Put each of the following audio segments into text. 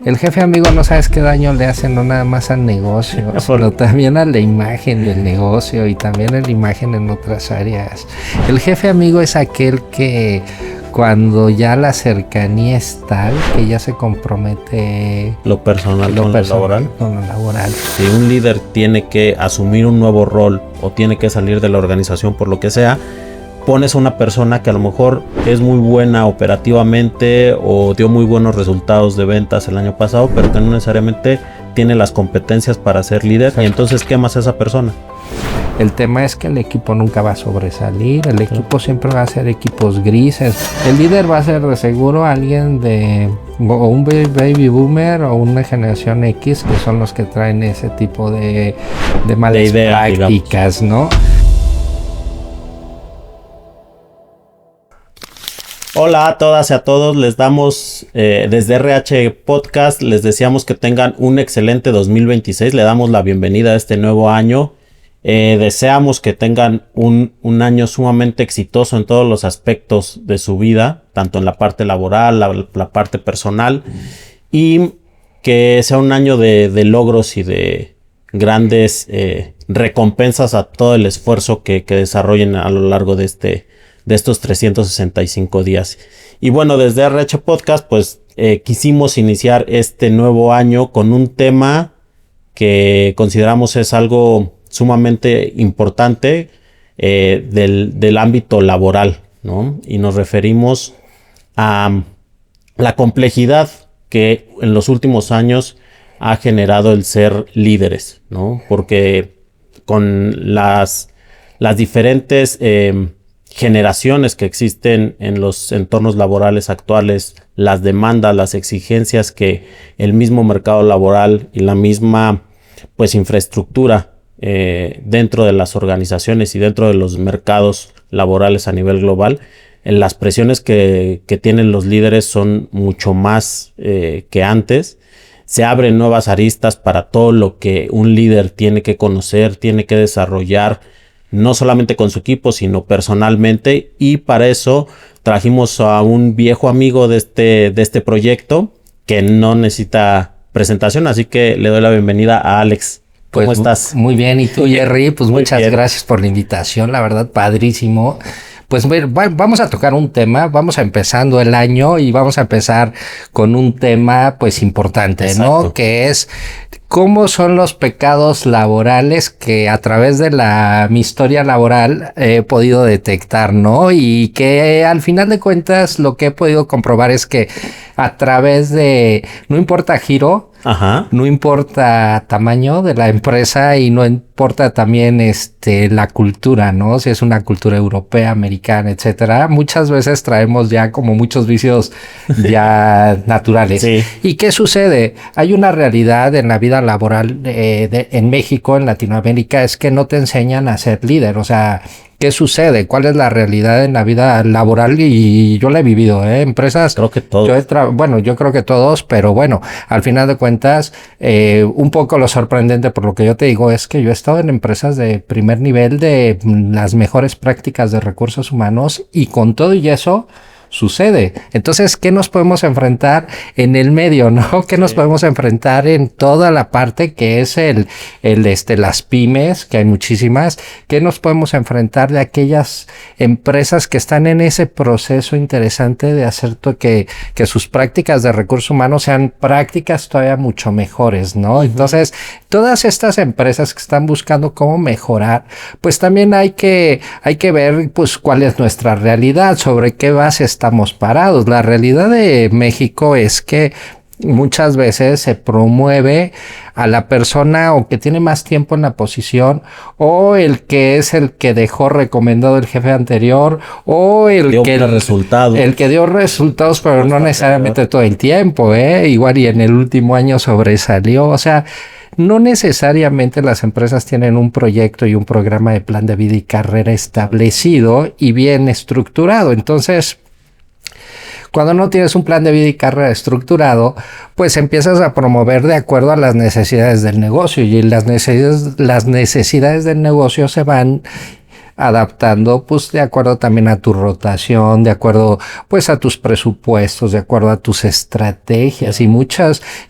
El jefe amigo no sabes qué daño le hace no nada más al negocio, sino también a la imagen del negocio y también a la imagen en otras áreas. El jefe amigo es aquel que cuando ya la cercanía es tal que ya se compromete lo personal con lo laboral. Si un líder tiene que asumir un nuevo rol o tiene que salir de la organización por lo que sea, pones a una persona que a lo mejor es muy buena operativamente o dio muy buenos resultados de ventas el año pasado, pero que no necesariamente tiene las competencias para ser líder. Y entonces quemas a esa persona. El tema es que el equipo nunca va a sobresalir, el equipo siempre va a ser equipos grises. El líder va a ser de seguro alguien o un baby boomer o una generación X, que son los que traen ese tipo de malas prácticas, ¿no? Hola a todas y a todos, les damos desde RH Podcast, les deseamos que tengan un excelente 2026, le damos la bienvenida a este nuevo año, deseamos que tengan un año sumamente exitoso en todos los aspectos de su vida, tanto en la parte laboral, la parte personal, y que sea un año de logros y de grandes recompensas a todo el esfuerzo que desarrollen a lo largo de estos 365 días. Y bueno, desde RH Podcast, pues quisimos iniciar este nuevo año con un tema que consideramos es algo sumamente importante del ámbito laboral, ¿no? Y nos referimos a la complejidad que en los últimos años ha generado el ser líderes, ¿no? Porque con las diferentes generaciones que existen en los entornos laborales actuales, las demandas, las exigencias que el mismo mercado laboral y la misma pues infraestructura dentro de las organizaciones y dentro de los mercados laborales a nivel global, las presiones que tienen los líderes son mucho más que antes. Se abren nuevas aristas para todo lo que un líder tiene que conocer, tiene que desarrollar, no solamente con su equipo, sino personalmente. Y para eso trajimos a un viejo amigo de este proyecto que no necesita presentación, así que le doy la bienvenida a Alex. ¿Cómo pues, estás? Muy bien, ¿y tú, Jerry? Pues muchas gracias por la invitación, la verdad, padrísimo. Pues vamos a tocar un tema, vamos empezando el año y vamos a empezar con un tema pues importante, exacto, ¿no? Que es cómo son los pecados laborales que a través de mi historia laboral he podido detectar, ¿no? Y que al final de cuentas lo que he podido comprobar es que a través de, no importa giro, ajá, no importa tamaño de la empresa y no importa también la cultura, ¿no? Si es una cultura europea, americana, etcétera. Muchas veces traemos ya como muchos vicios ya naturales. Sí. ¿Y qué sucede? Hay una realidad en la vida laboral en México, en Latinoamérica, es que no te enseñan a ser líder. O sea, ¿qué sucede? ¿Cuál es la realidad en la vida laboral? Y yo la he vivido, empresas. Creo que todos. Yo creo que todos, pero bueno, al final de cuentas, un poco lo sorprendente por lo que yo te digo es que yo he estado en empresas de primer nivel de las mejores prácticas de recursos humanos y con todo y eso sucede. Entonces, ¿qué nos podemos enfrentar en el medio, no? ¿Qué nos podemos enfrentar en toda la parte que es las pymes, que hay muchísimas? ¿Qué nos podemos enfrentar de aquellas empresas que están en ese proceso interesante de hacer que sus prácticas de recursos humanos sean prácticas todavía mucho mejores, ¿no? Entonces, todas estas empresas que están buscando cómo mejorar, pues también hay que ver, pues, cuál es nuestra realidad, sobre qué base estamos parados. La realidad de México es que muchas veces se promueve a la persona o que tiene más tiempo en la posición o el que es el que dejó recomendado el jefe anterior o el que dio resultados, pero no necesariamente todo el tiempo, igual y en el último año sobresalió. O sea, no necesariamente las empresas tienen un proyecto y un programa de plan de vida y carrera establecido y bien estructurado. Entonces, cuando no tienes un plan de vida y carrera estructurado, pues empiezas a promover de acuerdo a las necesidades del negocio y las necesidades del negocio se van adaptando pues de acuerdo también a tu rotación, de acuerdo pues a tus presupuestos, de acuerdo a tus estrategias y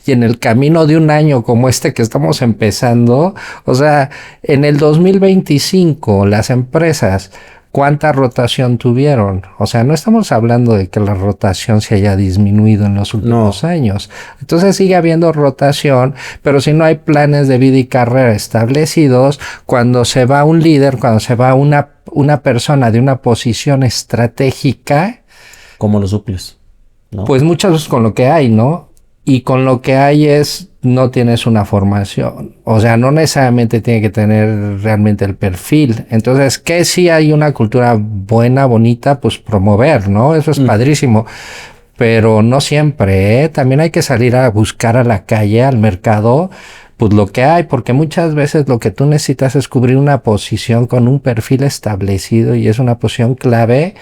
en el camino de un año como este que estamos empezando, o sea, en el 2025 las empresas, ¿cuánta rotación tuvieron? O sea, no estamos hablando de que la rotación se haya disminuido en los últimos años. Entonces sigue habiendo rotación, pero si no hay planes de vida y carrera establecidos, cuando se va un líder, cuando se va una persona de una posición estratégica, ¿cómo lo suples? ¿No? Pues muchas veces con lo que hay, ¿no? Y con lo que hay no tienes una formación. O sea, no necesariamente tiene que tener realmente el perfil. Entonces, que si hay una cultura buena, bonita, pues promover, ¿no? Eso es padrísimo. Pero no siempre, ¿eh? También hay que salir a buscar a la calle, al mercado, pues lo que hay, porque muchas veces lo que tú necesitas es cubrir una posición con un perfil establecido y es una posición clave,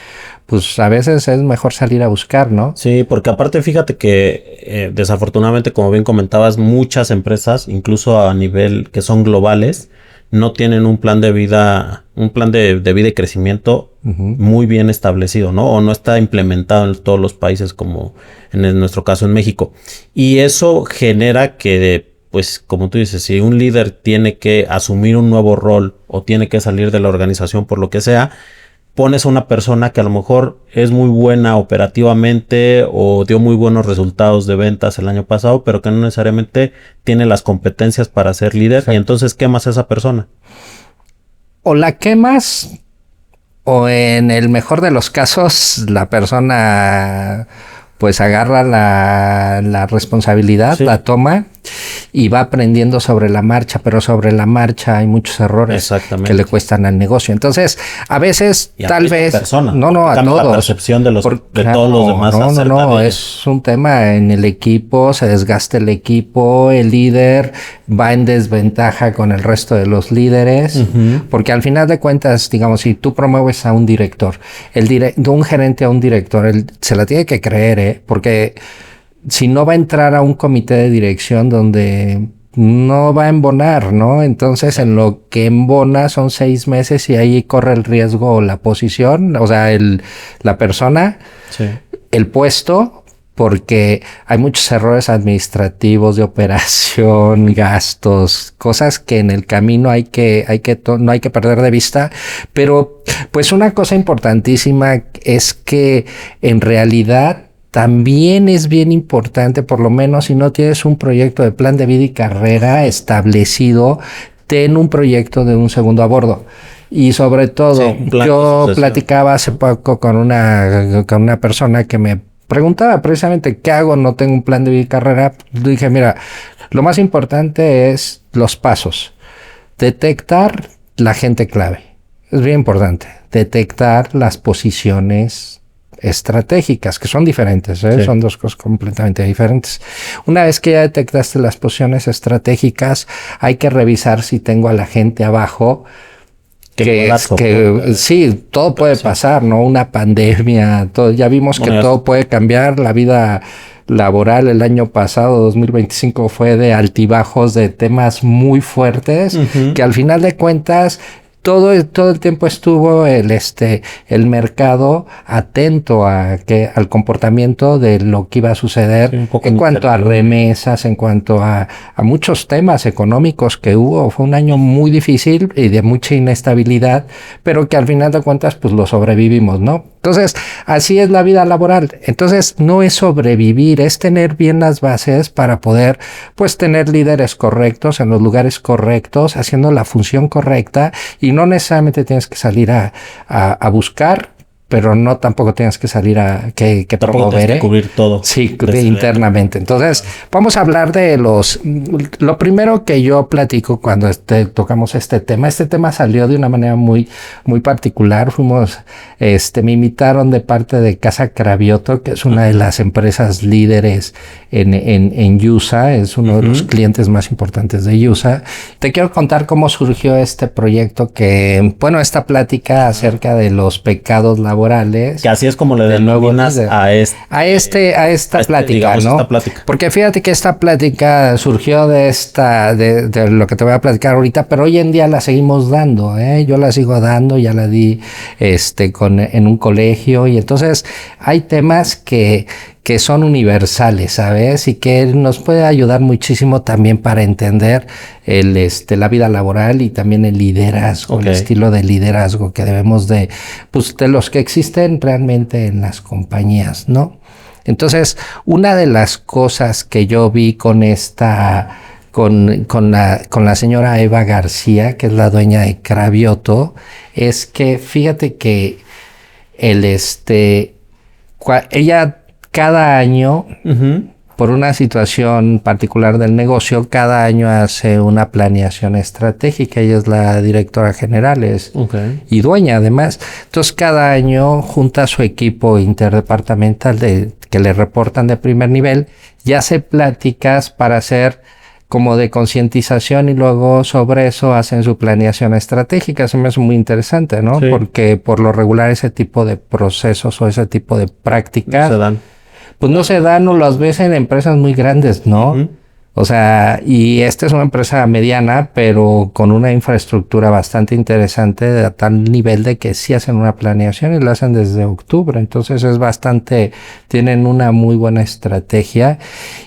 pues a veces es mejor salir a buscar, ¿no? Sí, porque aparte fíjate que desafortunadamente, como bien comentabas, muchas empresas, incluso a nivel que son globales, no tienen un plan de vida, de vida y crecimiento muy bien establecido, ¿no? O no está implementado en todos los países como en nuestro caso en México. Y eso genera que, pues, como tú dices, si un líder tiene que asumir un nuevo rol o tiene que salir de la organización por lo que sea, pones a una persona que a lo mejor es muy buena operativamente o dio muy buenos resultados de ventas el año pasado, pero que no necesariamente tiene las competencias para ser líder. Exacto. Y entonces quemas a esa persona. O la quemas, o en el mejor de los casos, la persona pues agarra la responsabilidad, la toma y va aprendiendo sobre la marcha, pero sobre la marcha hay muchos errores que le cuestan al negocio. Entonces, a veces, y tal vez, persona, a todos. La percepción de todos los demás. No, es un tema en el equipo, se desgasta el equipo, el líder va en desventaja con el resto de los líderes, porque al final de cuentas, digamos, si tú promueves a un director, de un gerente a un director, él se la tiene que creer, porque si no va a entrar a un comité de dirección donde no va a embonar, ¿no? Entonces, en lo que embona son 6 meses y ahí corre el riesgo la posición, o sea, la persona, el puesto, porque hay muchos errores administrativos de operación, gastos, cosas que en el camino no hay que perder de vista. Pero, pues una cosa importantísima es que en realidad también es bien importante, por lo menos si no tienes un proyecto de plan de vida y carrera establecido, ten un proyecto de un segundo a bordo. Y sobre todo, yo platicaba hace poco con una persona que me preguntaba precisamente qué hago, no tengo un plan de vida y carrera. Dije, mira, lo más importante es los pasos. Detectar la gente clave. Es bien importante. Detectar las posiciones estratégicas, que son diferentes, son dos cosas completamente diferentes. Una vez que ya detectaste las posiciones estratégicas, hay que revisar si tengo a la gente abajo, sí, todo puede pasar, ¿no? Una pandemia, ya vimos que todo puede cambiar. La vida laboral el año pasado, 2025, fue de altibajos, de temas muy fuertes, que al final de cuentas todo el tiempo estuvo el mercado atento al comportamiento de lo que iba a suceder en cuanto a remesas, en cuanto a muchos temas económicos que hubo. Fue un año muy difícil y de mucha inestabilidad, pero que al final de cuentas pues lo sobrevivimos, ¿no? Entonces, así es la vida laboral. Entonces, no es sobrevivir, es tener bien las bases para poder, pues, tener líderes correctos en los lugares correctos, haciendo la función correcta, y no necesariamente tienes que salir a buscar, pero no tampoco tienes que salir a promover, que cubrir todo. Sí, internamente. Entonces, vamos a hablar de lo primero que yo platico cuando tocamos este tema. Este tema salió de una manera muy, muy particular. Me invitaron de parte de Casa Cravioto, que es una de las empresas líderes en USA, es uno de los clientes más importantes de USA. Te quiero contar cómo surgió este proyecto esta plática acerca de los pecados laborales laborales. Que así es como le del nuevo denominas líder. a esta plática, digamos, ¿no? esta plática. Porque fíjate que esta plática surgió de lo que te voy a platicar ahorita, pero hoy en día la seguimos dando, ¿eh? Yo la sigo dando, ya la di en un colegio, y entonces hay temas que son universales, ¿sabes? Y que nos puede ayudar muchísimo también para entender la vida laboral y también el liderazgo, el estilo de liderazgo que debemos de los que existen realmente en las compañías, ¿no? Entonces, una de las cosas que yo vi con la señora Eva García, que es la dueña de Cravioto, es que fíjate que ella cada año, por una situación particular del negocio, cada año hace una planeación estratégica. Ella es la directora general y dueña además. Entonces cada año junta a su equipo interdepartamental que le reportan de primer nivel y hace pláticas para hacer como de concientización, y luego sobre eso hacen su planeación estratégica. Se me hace muy interesante, ¿no? Sí. Porque por lo regular ese tipo de procesos o ese tipo de prácticas no se dan o las ves en empresas muy grandes, ¿no? O sea, y esta es una empresa mediana, pero con una infraestructura bastante interesante, a tal nivel de que sí hacen una planeación y la hacen desde octubre. Entonces tienen una muy buena estrategia.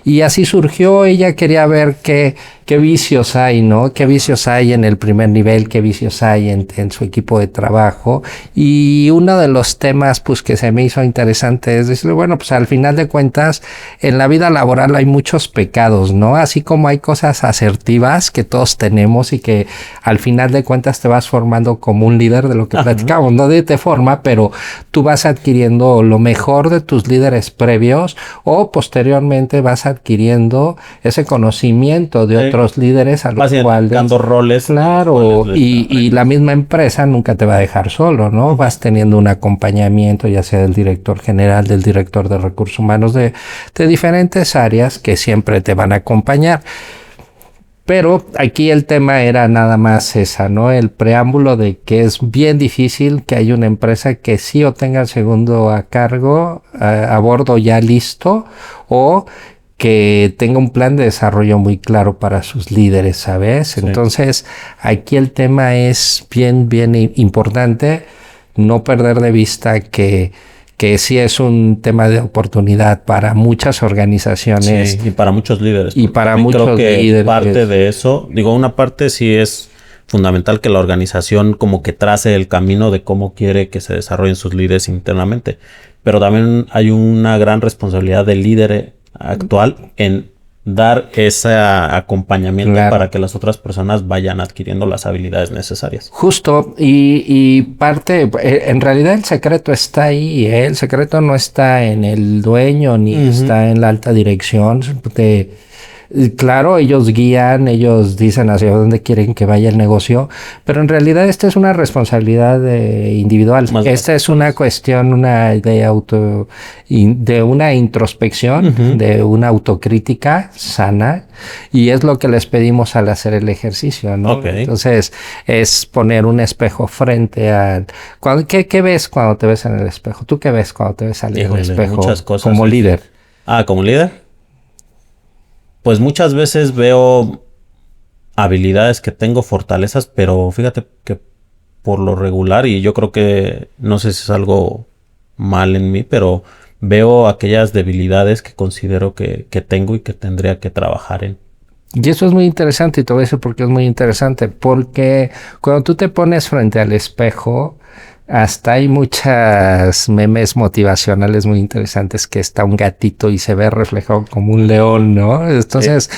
Y así surgió. Ella quería ver qué vicios hay, ¿no? Qué vicios hay en el primer nivel, qué vicios hay en su equipo de trabajo. Y uno de los temas, que se me hizo interesante es decir, bueno, al final de cuentas, en la vida laboral hay muchos pecados, ¿no? Así como hay cosas asertivas que todos tenemos y que al final de cuentas te vas formando como un líder, de lo que platicamos, no te forma, pero tú vas adquiriendo lo mejor de tus líderes previos, o posteriormente vas adquiriendo ese conocimiento de otros líderes a los cuales dando roles. Claro, y la misma empresa nunca te va a dejar solo, ¿no? Vas teniendo un acompañamiento, ya sea del director general, del director de recursos humanos, de diferentes áreas que siempre te van a acompañar. Pero aquí el tema era nada más esa, ¿no? El preámbulo de que es bien difícil que haya una empresa que sí o tenga el segundo a cargo, a bordo ya listo, o que tenga un plan de desarrollo muy claro para sus líderes, ¿sabes? Sí. Entonces, aquí el tema es bien importante, no perder de vista que sí es un tema de oportunidad para muchas organizaciones. Sí, y para muchos líderes. Y para muchos creo que líderes. Parte de eso, una parte sí es fundamental que la organización como que trace el camino de cómo quiere que se desarrollen sus líderes internamente. Pero también hay una gran responsabilidad del líder actual en dar ese acompañamiento para que las otras personas vayan adquiriendo las habilidades necesarias. Justo, y parte, en realidad el secreto está ahí, ¿eh? El secreto no está en el dueño ni está en la alta dirección. Claro, ellos guían, ellos dicen hacia dónde quieren que vaya el negocio, pero en realidad esta es una responsabilidad individual. Esta es una cuestión, de una introspección, de una autocrítica sana, y es lo que les pedimos al hacer el ejercicio, ¿no? Entonces, es poner un espejo frente al... ¿Qué ves cuando te ves en el espejo? ¿Tú qué ves cuando te ves al espejo? Muchas cosas. Como líder. ¿Como líder? Pues muchas veces veo habilidades que tengo, fortalezas, pero fíjate que por lo regular, y yo creo que no sé si es algo mal en mí, pero veo aquellas debilidades que considero que tengo y que tendría que trabajar en. Y eso es muy interesante, y te voy a decir por qué es muy interesante, porque cuando tú te pones frente al espejo, hasta hay muchas memes motivacionales muy interesantes, que está un gatito y se ve reflejado como un león, ¿no? Entonces,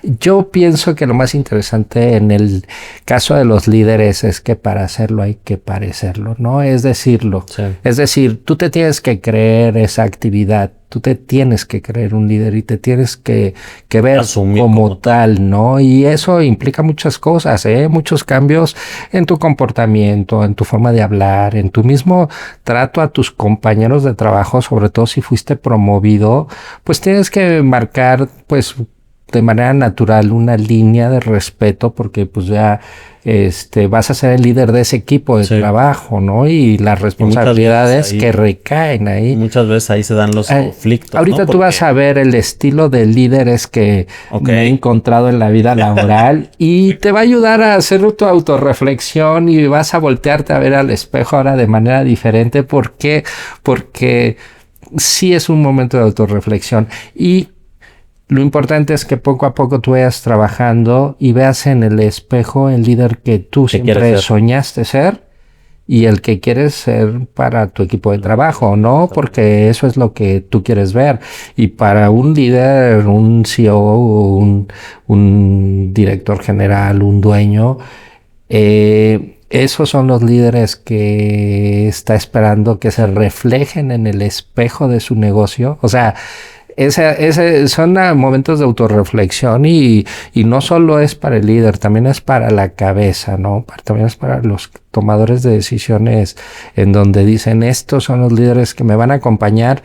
yo pienso que lo más interesante en el caso de los líderes es que para hacerlo hay que parecerlo, ¿no? Es decirlo. Sí. Es decir, tú te tienes que creer esa actividad. Tú te tienes que creer un líder y te tienes que ver como tal, ¿no? Y eso implica muchas cosas, muchos cambios en tu comportamiento, en tu forma de hablar, en tu mismo trato a tus compañeros de trabajo, sobre todo si fuiste promovido, pues tienes que marcar, pues, de manera natural una línea de respeto porque pues ya vas a ser el líder de ese equipo de trabajo, ¿no? Y las responsabilidades que recaen ahí. Muchas veces ahí se dan los conflictos. Ahorita tú vas a ver el estilo de líderes que me he encontrado en la vida laboral y te va a ayudar a hacer tu autorreflexión y vas a voltearte a ver al espejo ahora de manera diferente. ¿Por qué? Porque sí es un momento de autorreflexión y lo importante es que poco a poco tú vayas trabajando y veas en el espejo el líder que tú siempre soñaste ser y el que quieres ser para tu equipo de trabajo, ¿no? Porque eso es lo que tú quieres ver. Y para un líder, un CEO, un director general, un dueño, esos son los líderes que está esperando que se reflejen en el espejo de su negocio. O sea, son momentos de autorreflexión y no solo es para el líder, también es para la cabeza, ¿no? También es para los tomadores de decisiones en donde dicen, estos son los líderes que me van a acompañar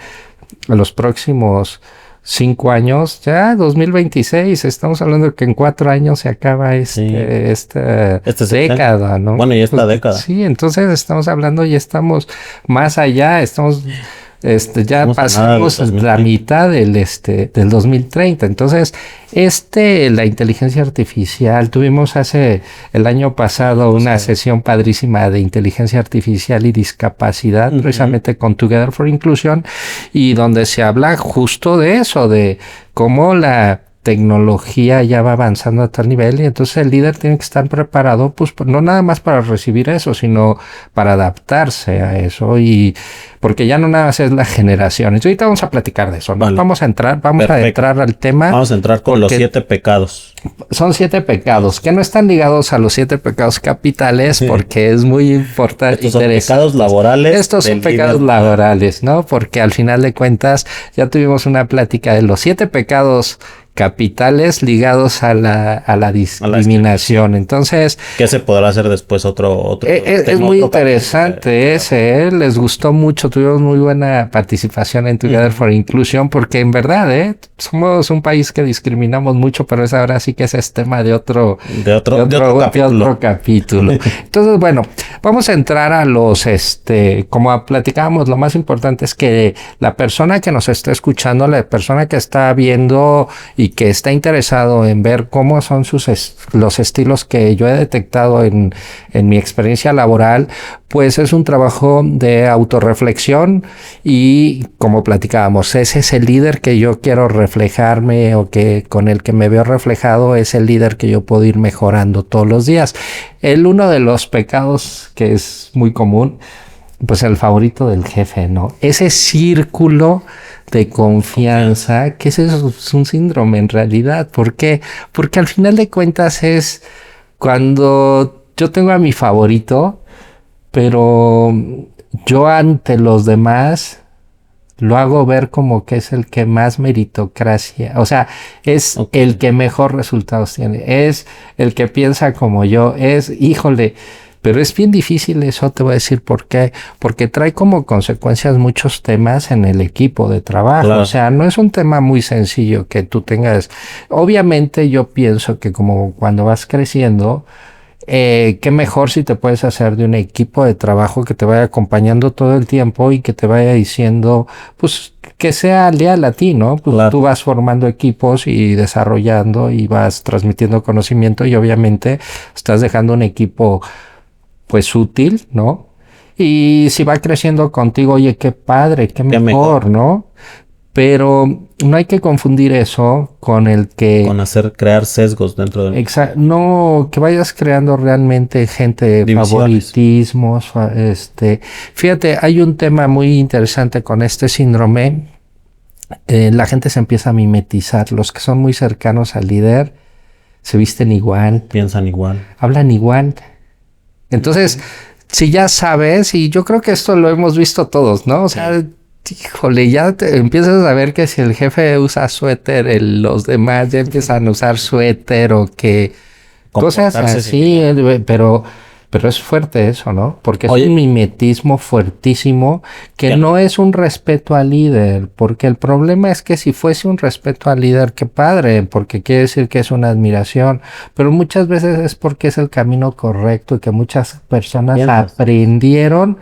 a los próximos 5 años, ya 2026, estamos hablando de que en 4 años se acaba esta década, ¿no? Bueno, y esta década. Sí, entonces estamos hablando, ya estamos más allá, ya pasamos la mitad del 2030. Entonces, la inteligencia artificial, tuvimos el año pasado una sesión padrísima de inteligencia artificial y discapacidad, precisamente con Together for Inclusion, y donde se habla justo de eso, de cómo la tecnología ya va avanzando a tal nivel y entonces el líder tiene que estar preparado, pues no nada más para recibir eso, sino para adaptarse a eso y porque ya no nada más es la generación. Entonces ahorita vamos a platicar de eso, ¿no? Vale. Vamos a entrar al tema. Vamos a entrar con los 7 pecados. Son 7 pecados que no están ligados a los 7 pecados capitales porque es muy importante. Estos son pecados laborales. Estos son pecados laborales, ¿no? Porque al final de cuentas ya tuvimos una plática de los 7 pecados capitales ligados a la discriminación. Entonces, ¿qué se podrá hacer después otro es muy interesante ese, les gustó mucho, tuvimos muy buena participación en Together for Inclusion porque en verdad, somos un país que discriminamos mucho, pero ahora sí que ese es tema de otro capítulo. Entonces, bueno, vamos a entrar a los, como platicábamos, lo más importante es que la persona que nos está escuchando, la persona que está viendo y que está interesado en ver cómo son los estilos que yo he detectado en mi experiencia laboral, pues es un trabajo de autorreflexión y como platicábamos, ese es el líder que yo quiero reflejarme o que con el que me veo reflejado es el líder que yo puedo ir mejorando todos los días. Uno de los pecados que es muy común, pues el favorito del jefe, ¿no? Ese círculo de confianza, que ese es un síndrome en realidad. ¿Por qué? Porque al final de cuentas es cuando yo tengo a mi favorito, pero yo ante los demás lo hago ver como que es el que más meritocracia, o sea, es el que mejor resultados tiene, es el que piensa como yo, híjole. Pero es bien difícil eso, te voy a decir por qué. Porque trae como consecuencias muchos temas en el equipo de trabajo. Claro. O sea, no es un tema muy sencillo que tú tengas. Obviamente yo pienso que como cuando vas creciendo, qué mejor si te puedes hacer de un equipo de trabajo que te vaya acompañando todo el tiempo y que te vaya diciendo, pues, que sea leal a ti, ¿no? Pues claro. Tú vas formando equipos y desarrollando y vas transmitiendo conocimiento y obviamente estás dejando un equipo pues útil, ¿no? Y si va creciendo contigo, oye, qué padre, qué mejor, ¿no? Pero no hay que confundir eso con crear sesgos dentro de... Exacto, no, que vayas creando realmente gente de favoritismos, Fíjate, hay un tema muy interesante con este síndrome. La gente se empieza a mimetizar, los que son muy cercanos al líder se visten igual. Piensan igual. Hablan igual. Entonces, si ya sabes, y yo creo que esto lo hemos visto todos, ¿no? O sea, híjole, ya te empiezas a ver que si el jefe usa suéter, los demás ya empiezan a usar suéter o que cosas así, pero Pero es fuerte eso, ¿no? Porque es Oye, un mimetismo fuertísimo que no es un respeto al líder, porque el problema es que si fuese un respeto al líder, qué padre, porque quiere decir que es una admiración, pero muchas veces es porque es el camino correcto y que muchas personas aprendieron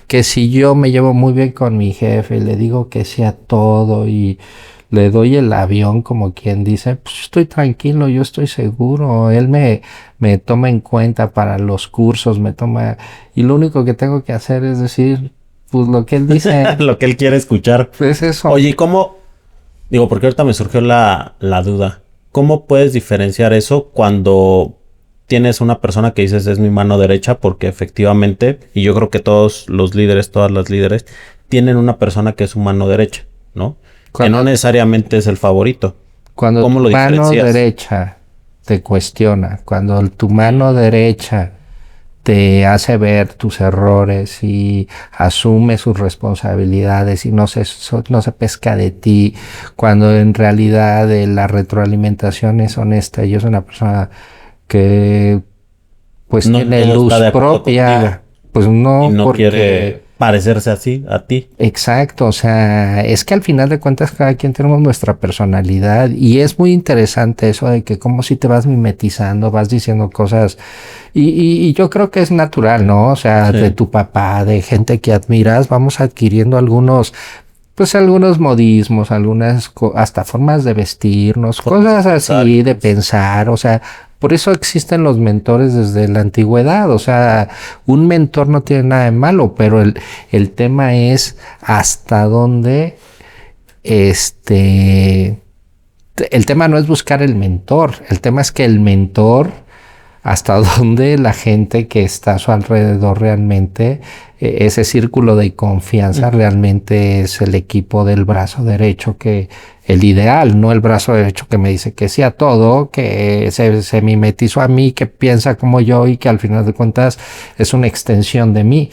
que si yo me llevo muy bien con mi jefe y le digo que sea todo y le doy el avión, como quien dice, pues estoy tranquilo, yo estoy seguro, él me toma en cuenta para los cursos, me toma, y lo único que tengo que hacer es decir, pues lo que él dice. lo que él quiere escuchar. Es eso. Oye, ¿y cómo? Digo, porque ahorita me surgió la duda. ¿Cómo puedes diferenciar eso cuando tienes una persona que dices es mi mano derecha? Porque efectivamente, y yo creo que todos los líderes, todas las líderes, tienen una persona que es su mano derecha, ¿no? Que no necesariamente es el favorito. Cuando ¿Cómo lo tu mano diferencias? derecha te cuestiona, cuando tu mano derecha te hace ver tus errores y asume sus responsabilidades y no se pesca de ti, cuando en realidad la retroalimentación es honesta y es una persona que pues No tiene todo luz está de acuerdo propia, contigo pues y no, no porque quiere parecerse así a ti. exacto, o sea, es que al final de cuentas cada quien tenemos nuestra personalidad y es muy interesante eso de que como si te vas mimetizando, vas diciendo cosas y yo creo que es natural, ¿no? O sea, Sí. de tu papá, de gente que admiras, vamos adquiriendo algunos, pues algunos modismos, algunas hasta formas de vestirnos, Formas cosas de así, de pensar. pensar, o sea, por eso existen los mentores desde la antigüedad, o sea, un mentor no tiene nada de malo, pero el tema es hasta dónde, el tema no es buscar el mentor, el tema es que el mentor, hasta dónde la gente que está a su alrededor realmente, ese círculo de confianza realmente es el equipo del brazo derecho que el ideal, no el brazo derecho que me dice que sí a todo, que se mimetizó a mí, que piensa como yo y que al final de cuentas es una extensión de mí.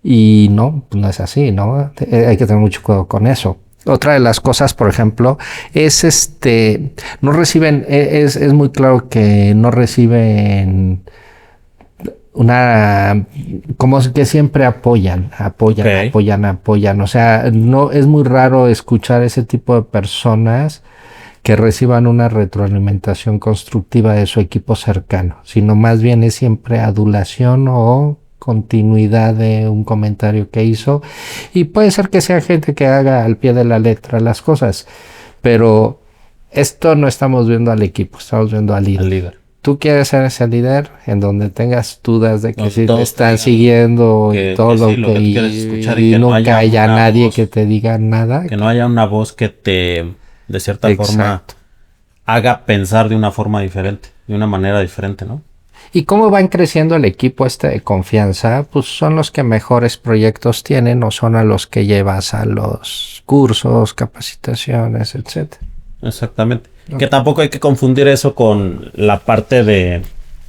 Y no, pues no es así, ¿no? Hay que tener mucho cuidado con eso. Otra de las cosas, por ejemplo, es no reciben, es muy claro que no reciben como que siempre apoyan. O sea, no, es muy raro escuchar ese tipo de personas que reciban una retroalimentación constructiva de su equipo cercano, sino más bien es siempre adulación o continuidad de un comentario que hizo y puede ser que sea gente que haga al pie de la letra las cosas, pero esto no estamos viendo al equipo, estamos viendo al líder. Al líder. Tú quieres ser ese líder en donde tengas dudas de que Donde si te todos están te digan siguiendo y todo sí, lo que tú y, quieres escuchar y y que no nunca haya una nadie voz, que te diga nada. que no haya una voz que te, de cierta forma, Exacto. haga pensar de una forma diferente, de una manera diferente, ¿no? ¿Y cómo van creciendo el equipo de confianza? Pues son los que mejores proyectos tienen o son a los que llevas a los cursos, capacitaciones, etcétera. Exactamente. Que tampoco hay que confundir eso con la parte de,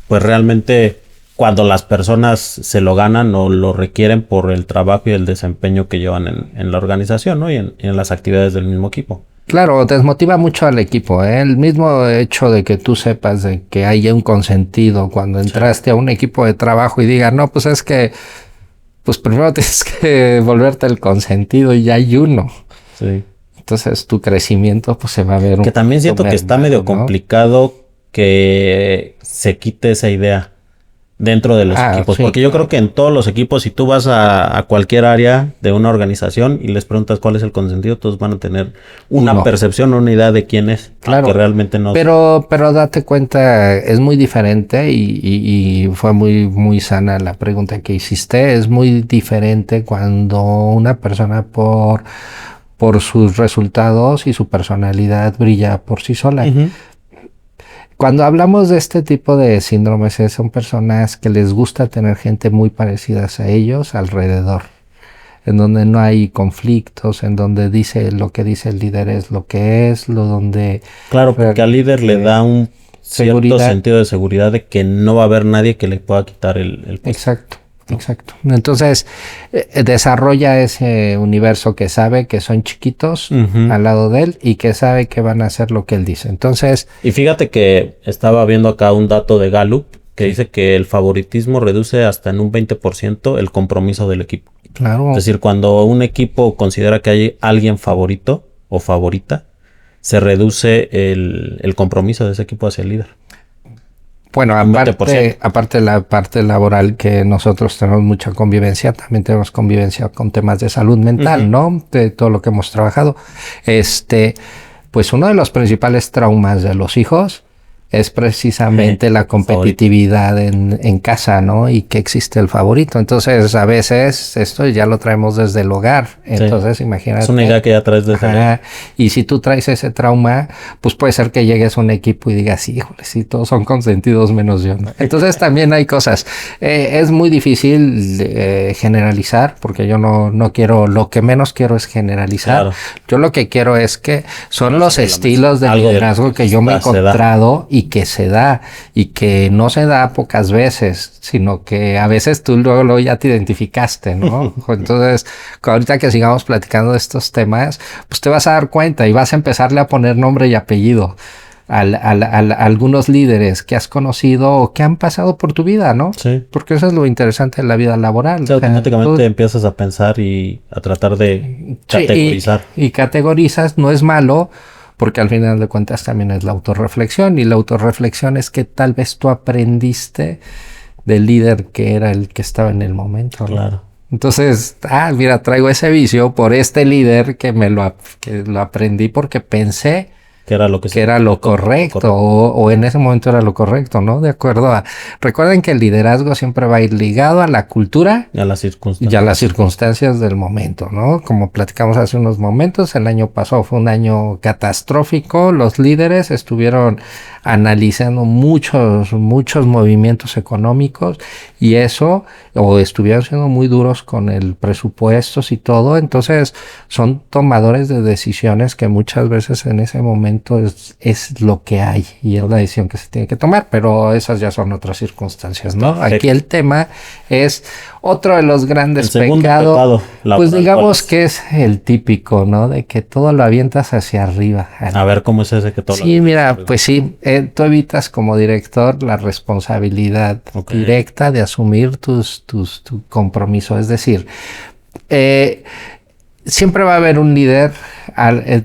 pues realmente cuando las personas se lo ganan o lo requieren por el trabajo y el desempeño que llevan en la organización, ¿no? Y en las actividades del mismo equipo. Claro, desmotiva mucho al equipo, ¿eh? El mismo hecho de que tú sepas de que hay un consentido cuando entraste a un equipo de trabajo y digan, no, pues es que, pues primero tienes que volverte el consentido y ya hay uno. Sí. Entonces tu crecimiento pues se va a ver un Que también siento que está medio complicado que se quite esa idea dentro de los equipos. Sí, porque yo creo que en todos los equipos, si tú vas a cualquier área de una organización y les preguntas cuál es el consentido, todos van a tener una percepción, una idea de quién es. Claro, que realmente no. Pero date cuenta, es muy diferente y fue muy, muy sana la pregunta que hiciste. Es muy diferente cuando una persona por sus resultados y su personalidad brilla por sí sola. Cuando hablamos de este tipo de síndromes, son personas que les gusta tener gente muy parecida a ellos alrededor, en donde no hay conflictos, en donde lo que dice el líder es lo que es, donde... Claro, porque al líder le da un cierto sentido de seguridad de que no va a haber nadie que le pueda quitar el puesto. Exacto. Entonces, desarrolla ese universo que sabe que son chiquitos al lado de él y que sabe que van a hacer lo que él dice. Entonces... Y fíjate que estaba viendo acá un dato de Gallup que dice que el favoritismo reduce hasta en un 20% el compromiso del equipo. Claro. Es decir, cuando un equipo considera que hay alguien favorito o favorita, se reduce el compromiso de ese equipo hacia el líder. Bueno, aparte de la parte laboral, que nosotros tenemos mucha convivencia, también tenemos convivencia con temas de salud mental, ¿no? De todo lo que hemos trabajado. Pues uno de los principales traumas de los hijos es precisamente la competitividad en casa, ¿no? Y que existe el favorito. Entonces, a veces esto ya lo traemos desde el hogar. Entonces, imagínate. Es una idea que ya traes desde el hogar. Y si tú traes ese trauma, pues puede ser que llegues a un equipo y digas, híjole, sí, todos son consentidos menos yo, ¿no? Entonces, también hay cosas. Es muy difícil generalizar, porque yo no quiero, lo que menos quiero es generalizar. Claro. Yo lo que quiero es que son los estilos de liderazgo que yo me he encontrado y que se da, y que no se da pocas veces, sino que a veces tú luego ya te identificaste, ¿no? Entonces, ahorita que sigamos platicando de estos temas, pues te vas a dar cuenta y vas a empezarle a poner nombre y apellido a algunos líderes que has conocido o que han pasado por tu vida, ¿no? Sí. Porque eso es lo interesante de la vida laboral. O sea, automáticamente empiezas a pensar y a tratar de categorizar. Y categorizas, no es malo, porque al final de cuentas también es la autorreflexión, y la autorreflexión es que tal vez tú aprendiste del líder que era el que estaba en el momento, ¿no? Claro. Entonces, mira, traigo ese vicio por este líder que lo aprendí porque pensé que era lo correcto, o en ese momento era lo correcto, ¿no? De acuerdo recuerden que el liderazgo siempre va a ir ligado a la cultura y a las circunstancias del momento, ¿no? Como platicamos hace unos momentos, el año pasado fue un año catastrófico, los líderes estuvieron analizando muchos movimientos económicos y estuvieron siendo muy duros con el presupuestos y todo, entonces son tomadores de decisiones que muchas veces en ese momento es lo que hay y es la decisión que se tiene que tomar, pero esas ya son otras circunstancias, ¿no? Perfecto. Aquí el tema es otro de los grandes pecados, pues digamos que es el típico, ¿no? De que todo lo avientas hacia arriba. A ver, ¿cómo es ese que todo Sí, mira, pues sí, tú evitas como director la responsabilidad directa de asumir tu compromiso, es decir, siempre va a haber un líder,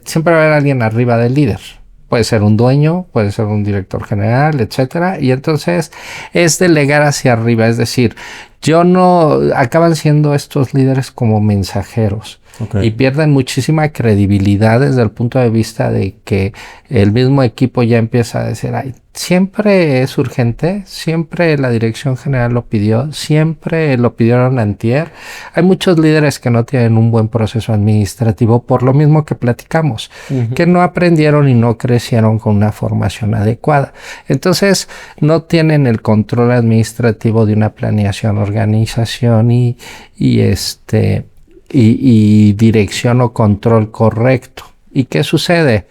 siempre va a haber alguien arriba del líder. Puede ser un dueño, puede ser un director general, etcétera. Y entonces es delegar hacia arriba. Es decir, acaban siendo estos líderes como mensajeros. Y pierden muchísima credibilidad desde el punto de vista de que el mismo equipo ya empieza a decir, siempre es urgente, siempre la dirección general lo pidió, siempre lo pidieron antier. Hay muchos líderes que no tienen un buen proceso administrativo por lo mismo que platicamos, que no aprendieron y no crecieron con una formación adecuada. Entonces no tienen el control administrativo de una planeación, organización y dirección o control correcto. ¿Y qué sucede?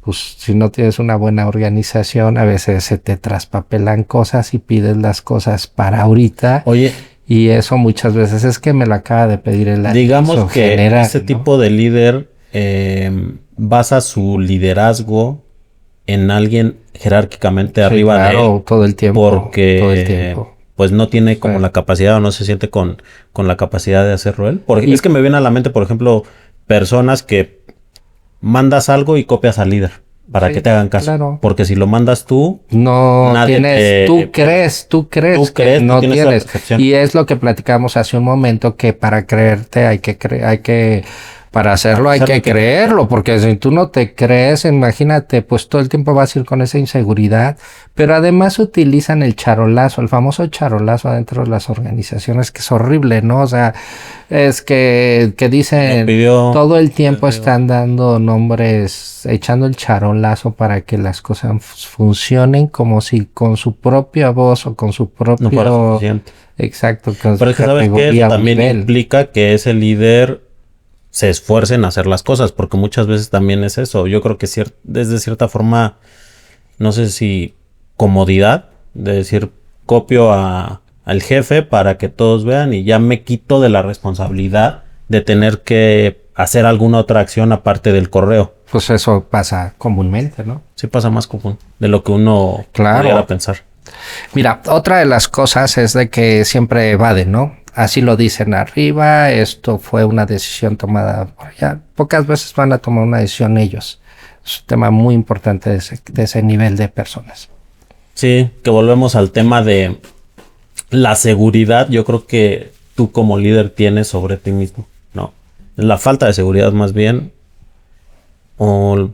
Pues si no tienes una buena organización, a veces se te traspapelan cosas y pides las cosas para ahorita. Oye, y eso muchas veces es que me lo acaba de pedir el digamos que general, ese tipo de líder basa su liderazgo en alguien jerárquicamente arriba de él. Todo el tiempo. Porque pues no tiene como la capacidad o no se siente con la capacidad de hacerlo él. Porque es que me viene a la mente, por ejemplo, personas que mandas algo y copias al líder para que te hagan caso. Claro. Porque si lo mandas tú, no tienes, tú crees que no tienes. Y es lo que platicamos hace un momento, que para creerte hay que para hacerlo hay que creerlo, porque si tú no te crees, imagínate, pues todo el tiempo vas a ir con esa inseguridad, pero además utilizan el charolazo, el famoso charolazo adentro de las organizaciones, que es horrible, ¿no? O sea, es que dicen, todo el tiempo están dando nombres, echando el charolazo para que las cosas funcionen como si con su propia voz o con su propio... No fuera suficiente. Exacto. Pero es que sabes que eso también implica que ese líder se esfuercen en hacer las cosas, porque muchas veces también es eso. Yo creo que desde cierta forma, no sé si comodidad, de decir, copio al jefe para que todos vean y ya me quito de la responsabilidad de tener que hacer alguna otra acción aparte del correo. Pues eso pasa comúnmente, ¿no? Sí pasa más común de lo que uno pudiera pensar. Mira, otra de las cosas es de que siempre evaden, ¿no? Así lo dicen arriba, esto fue una decisión tomada por allá. Pocas veces van a tomar una decisión ellos. Es un tema muy importante de ese nivel de personas. Sí, que volvemos al tema de la seguridad. Yo creo que tú como líder tienes sobre ti mismo, ¿no? La falta de seguridad más bien, o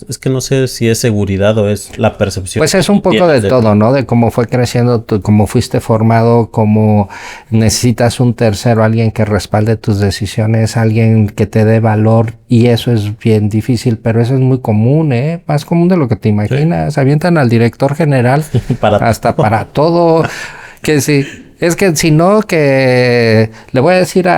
es que no sé si es seguridad o es la percepción. Pues es un poco de todo, ¿no? De cómo fue creciendo, cómo fuiste formado, cómo necesitas un tercero, alguien que respalde tus decisiones, alguien que te dé valor, y eso es bien difícil, pero eso es muy común, ¿eh? Más común de lo que te imaginas. Sí. Avientan al director general hasta para todo, que sí. Es que si no, que le voy a decir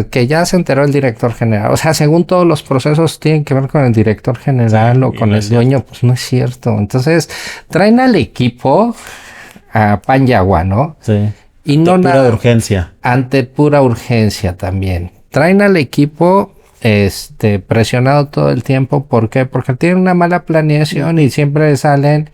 que ya se enteró el director general. O sea, según todos los procesos tienen que ver con el director general, sí, o con el dueño, pues no es cierto. Entonces, traen al equipo a pan y agua, ¿no? Sí. Y no ante pura urgencia. Ante pura urgencia también. Traen al equipo presionado todo el tiempo. ¿Por qué? Porque tienen una mala planeación y siempre salen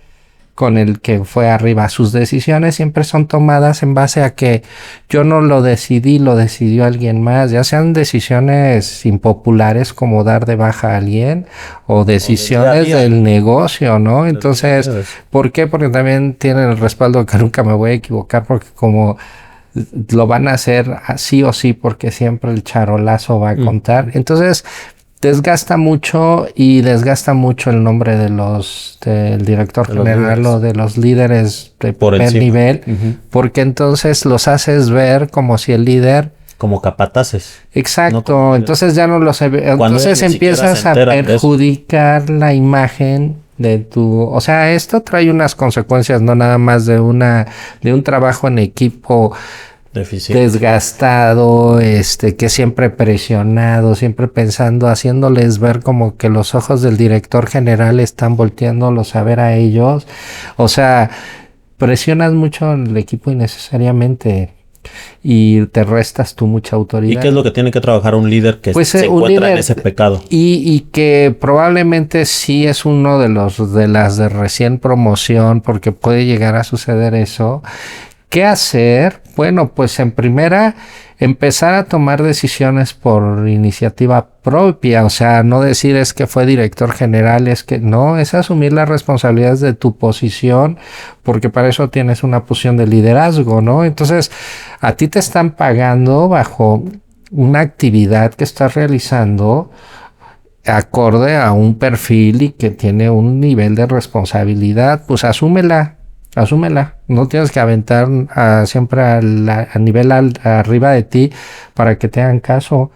con el que fue arriba. Sus decisiones siempre son tomadas en base a que yo no lo decidí, lo decidió alguien más, ya sean decisiones impopulares como dar de baja a alguien o decisiones del negocio, ¿no? Entonces, ¿por qué? Porque también tienen el respaldo de que nunca me voy a equivocar, porque como lo van a hacer sí o sí, porque siempre el charolazo va a contar. Entonces, desgasta mucho el nombre del director general o de los líderes de primer nivel, porque entonces los haces ver como si el líder... Como capataces. Exacto, no, entonces ya no los... Entonces empiezas a perjudicar la imagen de tu... O sea, esto trae unas consecuencias, no nada más de un trabajo en equipo desgastado, que siempre presionado, siempre pensando, haciéndoles ver como que los ojos del director general están volteándolos a ver a ellos. O sea, presionas mucho al equipo innecesariamente y te restas tú mucha autoridad. ¿Y qué es lo que tiene que trabajar un líder que se encuentra en ese pecado? Y que probablemente sí es uno de las de recién promoción, porque puede llegar a suceder eso. ¿Qué hacer? Bueno, pues en primera, empezar a tomar decisiones por iniciativa propia. O sea, no decir es que fue director general, es que no, es asumir las responsabilidades de tu posición, porque para eso tienes una posición de liderazgo, ¿no? Entonces, a ti te están pagando bajo una actividad que estás realizando acorde a un perfil y que tiene un nivel de responsabilidad, pues asúmela, no tienes que aventar siempre a nivel arriba de ti para que te hagan caso.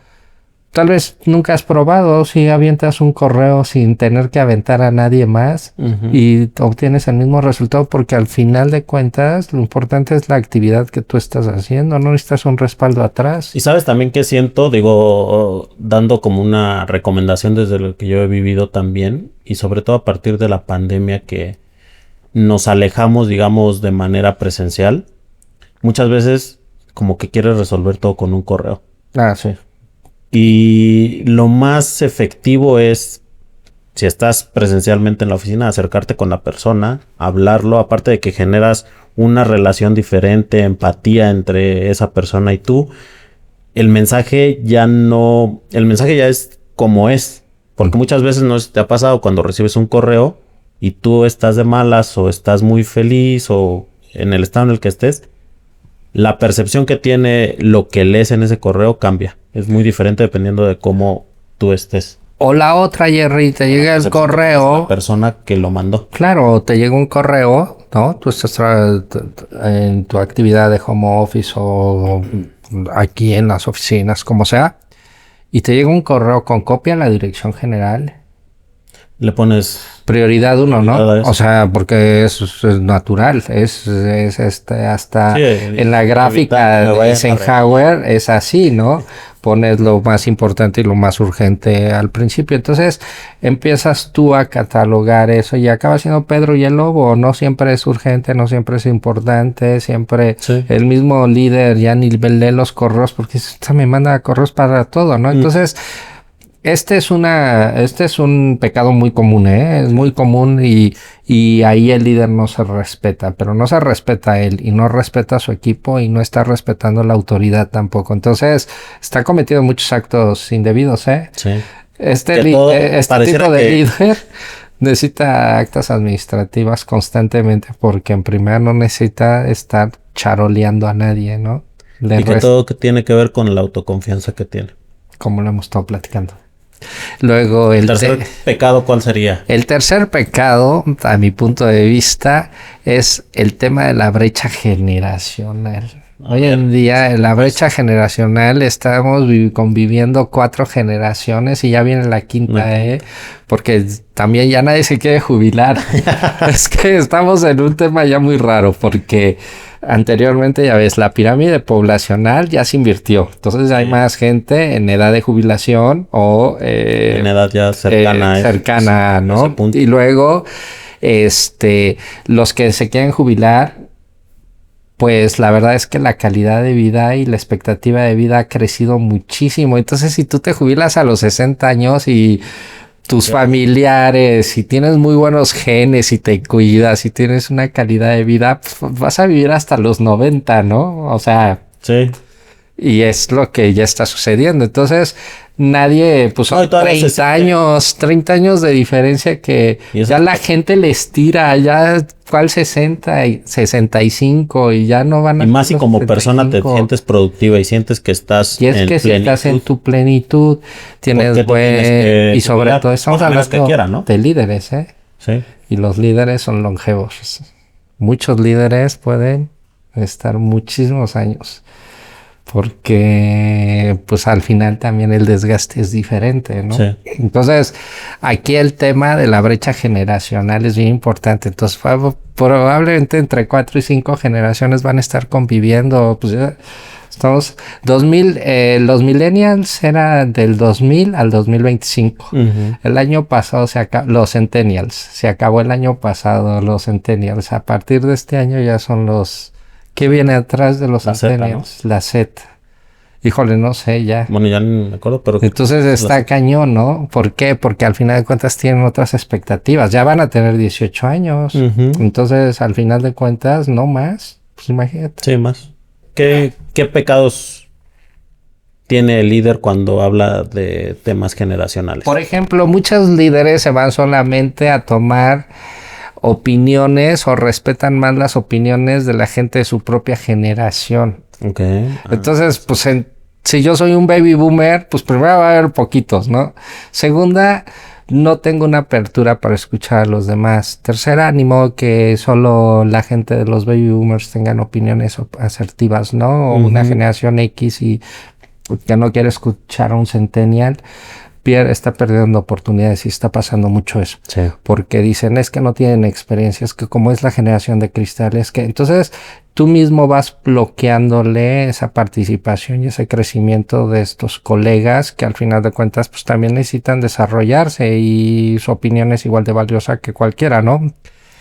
Tal vez nunca has probado si avientas un correo sin tener que aventar a nadie más y obtienes el mismo resultado, porque al final de cuentas lo importante es la actividad que tú estás haciendo, no necesitas un respaldo atrás. Y sabes también qué siento, dando como una recomendación desde lo que yo he vivido también, y sobre todo a partir de la pandemia que nos alejamos, digamos, de manera presencial. Muchas veces como que quieres resolver todo con un correo. Ah, sí. Y lo más efectivo es, si estás presencialmente en la oficina, acercarte con la persona, hablarlo, aparte de que generas una relación diferente, empatía entre esa persona y tú. El mensaje ya es como es. Porque muchas veces no te ha pasado cuando recibes un correo y tú estás de malas o estás muy feliz o en el estado en el que estés, la percepción que tiene lo que lees en ese correo cambia. Es muy diferente dependiendo de cómo tú estés. O la otra, Jerry, te llega el correo. La persona que lo mandó. Claro, te llega un correo, ¿no? Tú estás en tu actividad de home office o aquí en las oficinas, como sea, y te llega un correo con copia a la dirección general. Le pones prioridad 1, ¿no? O sea, porque es natural, es hasta sí, en la gráfica de Eisenhower es así, ¿no? Pones lo más importante y lo más urgente al principio. Entonces empiezas tú a catalogar eso y acaba siendo Pedro y el Lobo. No siempre es urgente, no siempre es importante, siempre el mismo líder ya ni lee los correos porque me manda correos para todo, ¿no? Entonces Este es un pecado muy común, ¿eh? Es muy común y ahí el líder no se respeta, pero no se respeta a él y no respeta a su equipo y no está respetando la autoridad tampoco. Entonces, está cometiendo muchos actos indebidos, ¿eh? Sí. Este tipo de líder necesita actas administrativas constantemente porque en primer no necesita estar charoleando a nadie, ¿no? Y que todo que tiene que ver con la autoconfianza que tiene. Como lo hemos estado platicando. Luego el tercer pecado, ¿cuál sería? El tercer pecado, a mi punto de vista, es el tema de la brecha generacional. Hoy en día, en la brecha generacional, estamos conviviendo 4 generaciones y ya viene la quinta, porque también ya nadie se quiere jubilar. Es que estamos en un tema ya muy raro, porque anteriormente, ya ves, la pirámide poblacional ya se invirtió. Entonces hay más gente en edad de jubilación o en edad ya cercana, ¿no? Y luego, los que se quieren jubilar, pues la verdad es que la calidad de vida y la expectativa de vida ha crecido muchísimo. Entonces, si tú te jubilas a los 60 años y tus familiares, si tienes muy buenos genes y te cuidas y tienes una calidad de vida, pues vas a vivir hasta los 90, ¿no? O sea, sí. Y es lo que ya está sucediendo. Entonces, nadie, pues son 30 años de diferencia que ya la gente les tira, ya ¿cuál 60 y 65? Y ya no van a... Y más si como 75. Persona te sientes productiva y sientes que estás en plenitud. Y es que si estás en tu plenitud, tienes buen... Y sobre todo estamos hablando de líderes, ¿eh? Sí. Y los líderes son longevos. Muchos líderes pueden estar muchísimos años. Porque pues al final también el desgaste es diferente, ¿no? Sí. Entonces, aquí el tema de la brecha generacional es bien importante. Entonces, probablemente entre 4 y 5 generaciones van a estar conviviendo. Pues ya estamos... los millennials eran del 2000 al 2025. El año pasado los centennials. Se acabó el año pasado los centennials. A partir de este año ya son los... ¿Qué viene atrás de los centennials? La Z. Híjole, no sé ya. Bueno, ya no me acuerdo, pero... Entonces está cañón, ¿no? ¿Por qué? Porque al final de cuentas tienen otras expectativas. Ya van a tener 18 años. Entonces, al final de cuentas, no más. Pues imagínate. Sí, más. ¿Qué pecados tiene el líder cuando habla de temas generacionales? Por ejemplo, muchos líderes se van solamente a tomar opiniones o respetan más las opiniones de la gente de su propia generación. Okay. Entonces, pues si yo soy un baby boomer, pues primero va a haber poquitos, ¿no? Segunda, no tengo una apertura para escuchar a los demás. Tercera, ni modo que solo la gente de los baby boomers tengan opiniones asertivas, ¿no? O una generación X y que no quiere escuchar a un centennial. Está perdiendo oportunidades y está pasando mucho eso. Sí. Porque dicen, es que no tienen experiencia, es que como es la generación de cristal, es que... Entonces, tú mismo vas bloqueándole esa participación y ese crecimiento de estos colegas que al final de cuentas, pues también necesitan desarrollarse y su opinión es igual de valiosa que cualquiera, ¿no?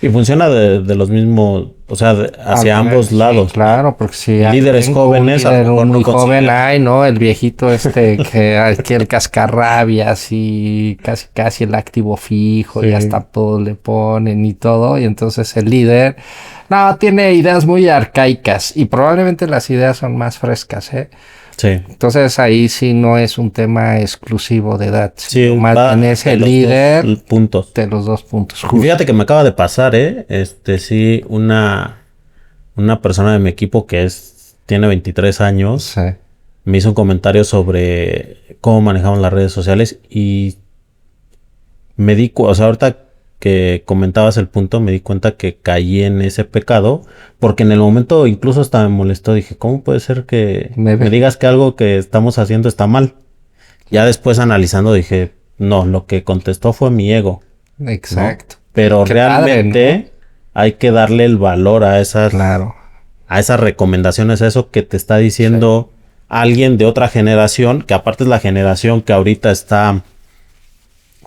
Y funciona de los mismos, o sea, hacia ambos lados. Claro, porque si líderes jóvenes, a lo mejor muy joven, ¿no? El viejito que aquí el cascarrabias y casi el activo fijo y hasta todo le ponen y todo. Y entonces el líder, no, tiene ideas muy arcaicas y probablemente las ideas son más frescas, ¿eh? Sí. Entonces ahí sí no es un tema exclusivo de edad. Sí, más bien es el líder de los 2 puntos. Y fíjate que me acaba de pasar, sí, una persona de mi equipo que tiene 23 años, me hizo un comentario sobre cómo manejamos las redes sociales y me di cuenta, o sea, ahorita que comentabas el punto, me di cuenta que caí en ese pecado, porque en el momento incluso hasta me molestó, dije, ¿cómo puede ser que me digas que algo que estamos haciendo está mal? Ya después analizando dije, no, lo que contestó fue mi ego. Exacto. ¿No? Pero qué realmente padre, ¿no? Hay que darle el valor a esas, a esas recomendaciones, a eso que te está diciendo alguien de otra generación, que aparte es la generación que ahorita está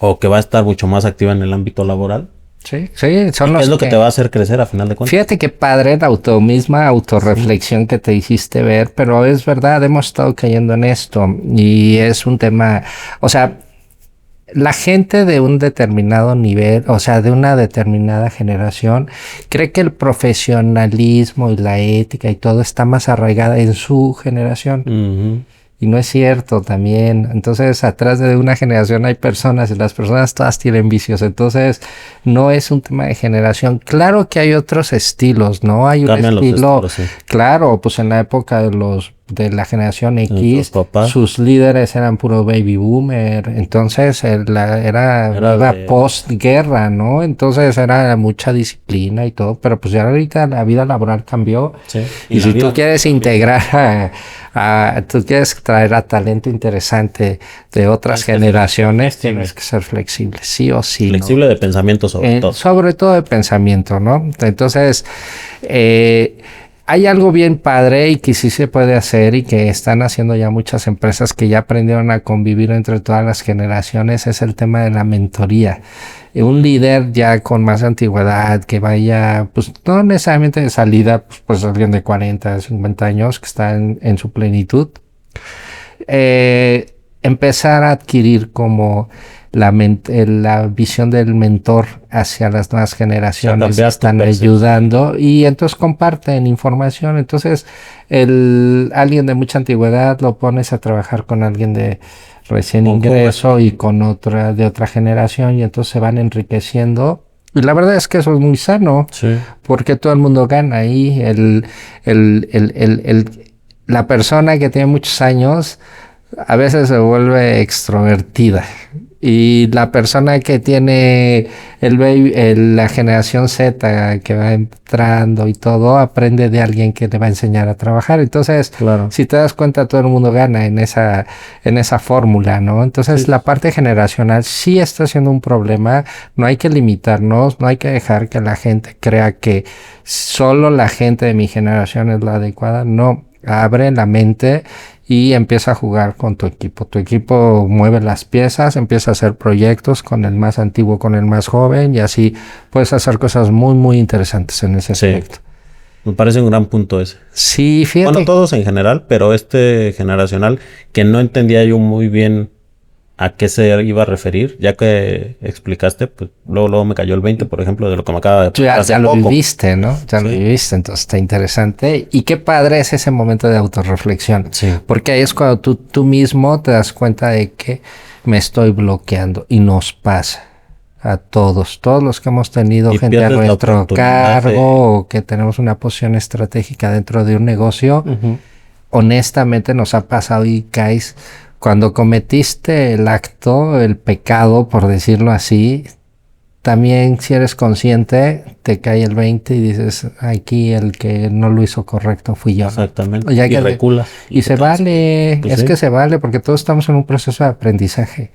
o que va a estar mucho más activa en el ámbito laboral. Sí, son los es lo que te va a hacer crecer a final de cuentas. Fíjate qué padre la misma autorreflexión que te hiciste ver, pero es verdad, hemos estado cayendo en esto y es un tema, o sea, la gente de un determinado nivel, o sea, de una determinada generación, cree que el profesionalismo y la ética y todo está más arraigada en su generación. Ujú. Y no es cierto también. Entonces, atrás de una generación hay personas y las personas todas tienen vicios. Entonces, no es un tema de generación. Claro que hay otros estilos, ¿no? Hay un Cambian los estilo, estilos, sí. claro, pues en la época de la generación Nuestros X, papás. sus líderes eran puro baby boomer. Entonces, Era era de... postguerra, ¿no? Entonces, era mucha disciplina y todo. Pero pues ya ahorita la vida laboral cambió. Sí. Y la si vida tú quieres también. integrar tú quieres traer a talento interesante de otras Tienes que ser generaciones, flexible. tienes que ser flexible, sí o sí, ¿no? Flexible de pensamiento sobre todo. Sobre todo de pensamiento, ¿no? Entonces, hay algo bien padre y que sí se puede hacer y que están haciendo ya muchas empresas que ya aprendieron a convivir entre todas las generaciones, es el tema de la mentoría. Un líder ya con más antigüedad, que vaya, pues no necesariamente de salida, pues alguien de 40, 50 años que está en su plenitud, empezar a adquirir como la visión del mentor hacia las nuevas generaciones, cambiar tu están percepción. ayudando y entonces comparten información. Entonces, alguien de mucha antigüedad lo pones a trabajar con alguien de recién Con ingreso y con otra de otra generación y entonces se van enriqueciendo. Y la verdad es que eso es muy sano Sí. porque todo el mundo gana ahí. La persona que tiene muchos años a veces se vuelve extrovertida. Y la persona que tiene la generación Z que va entrando y todo, aprende de alguien que le va a enseñar a trabajar. Entonces, Claro. si te das cuenta, todo el mundo gana en esa fórmula, ¿no? Entonces, Sí. la parte generacional sí está siendo un problema. No hay que limitarnos, no hay que dejar que la gente crea que solo la gente de mi generación es la adecuada. No, abre la mente y empieza a jugar con tu equipo. Tu equipo mueve las piezas, empieza a hacer proyectos con el más antiguo, con el más joven y así puedes hacer cosas muy, muy interesantes en ese Sí. aspecto. Me parece un gran punto ese. Sí, fíjate. Bueno, todos en general, pero este generacional que no entendía yo muy bien a qué se iba a referir, ya que explicaste, pues luego me cayó el 20, por ejemplo, de lo que me acaba de Tú pasar ya hace lo poco. viviste, ¿no? Ya lo Sí. viviste, entonces está interesante. Y qué padre es ese momento de autorreflexión. Sí. Porque ahí es cuando tú mismo te das cuenta de que me estoy bloqueando y nos pasa a todos los que hemos tenido Y gente a pierdes la nuestro oportunidad cargo o que tenemos una posición estratégica dentro de un negocio. Ujú. Honestamente nos ha pasado y caes cuando cometiste el acto, el pecado, por decirlo así. También si eres consciente, te cae el 20 y dices, aquí el que no lo hizo correcto fui yo. Exactamente. Ya Y que reculas. y se vale, Pues es sí. que se vale porque todos estamos en un proceso de aprendizaje.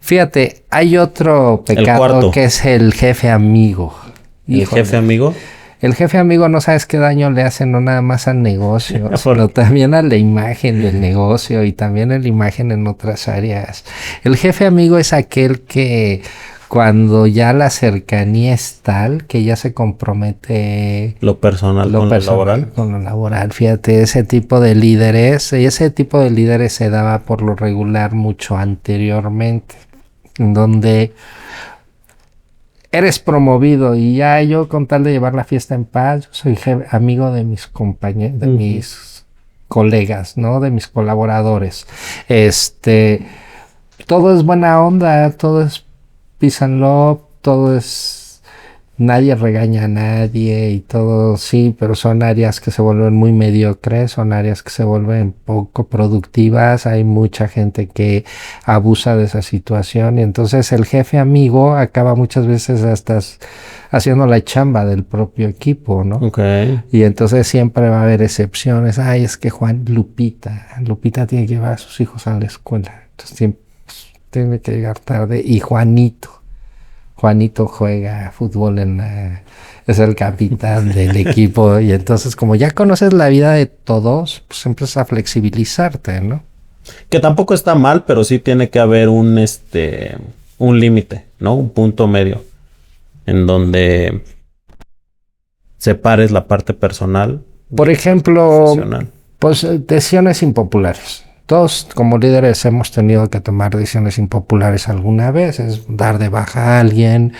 Fíjate, hay otro pecado cuarto. que es el jefe amigo. El Híjole. jefe amigo. El jefe amigo no sabes qué daño le hace, no nada más al negocio, ¿Por sino también a la imagen del negocio y también a la imagen en otras áreas. El jefe amigo es aquel que cuando ya la cercanía es tal que ya se compromete Lo personal con lo laboral. con lo laboral. Fíjate, ese tipo de líderes se daba por lo regular mucho anteriormente, en donde eres promovido y ya yo con tal de llevar la fiesta en paz, yo soy amigo de mis compañeros, de Ujú. mis colegas, ¿no? De mis colaboradores. Todo es buena onda, todo es peace and love, todo es, nadie regaña a nadie y todo, sí, pero son áreas que se vuelven muy mediocres, son áreas que se vuelven poco productivas, hay mucha gente que abusa de esa situación y entonces el jefe amigo acaba muchas veces hasta haciendo la chamba del propio equipo, ¿no? Ok. Y entonces siempre va a haber excepciones. Ay, es que Lupita tiene que llevar a sus hijos a la escuela. Entonces siempre tiene que llegar tarde. Y Juanito juega fútbol es el capitán del equipo. Y entonces como ya conoces la vida de todos, pues empiezas a flexibilizarte, ¿no? Que tampoco está mal, pero sí tiene que haber un límite, ¿no? Un punto medio en donde separes la parte personal Por ejemplo, profesional. pues decisiones impopulares. todos como líderes hemos tenido que tomar decisiones impopulares alguna vez, es dar de baja a alguien,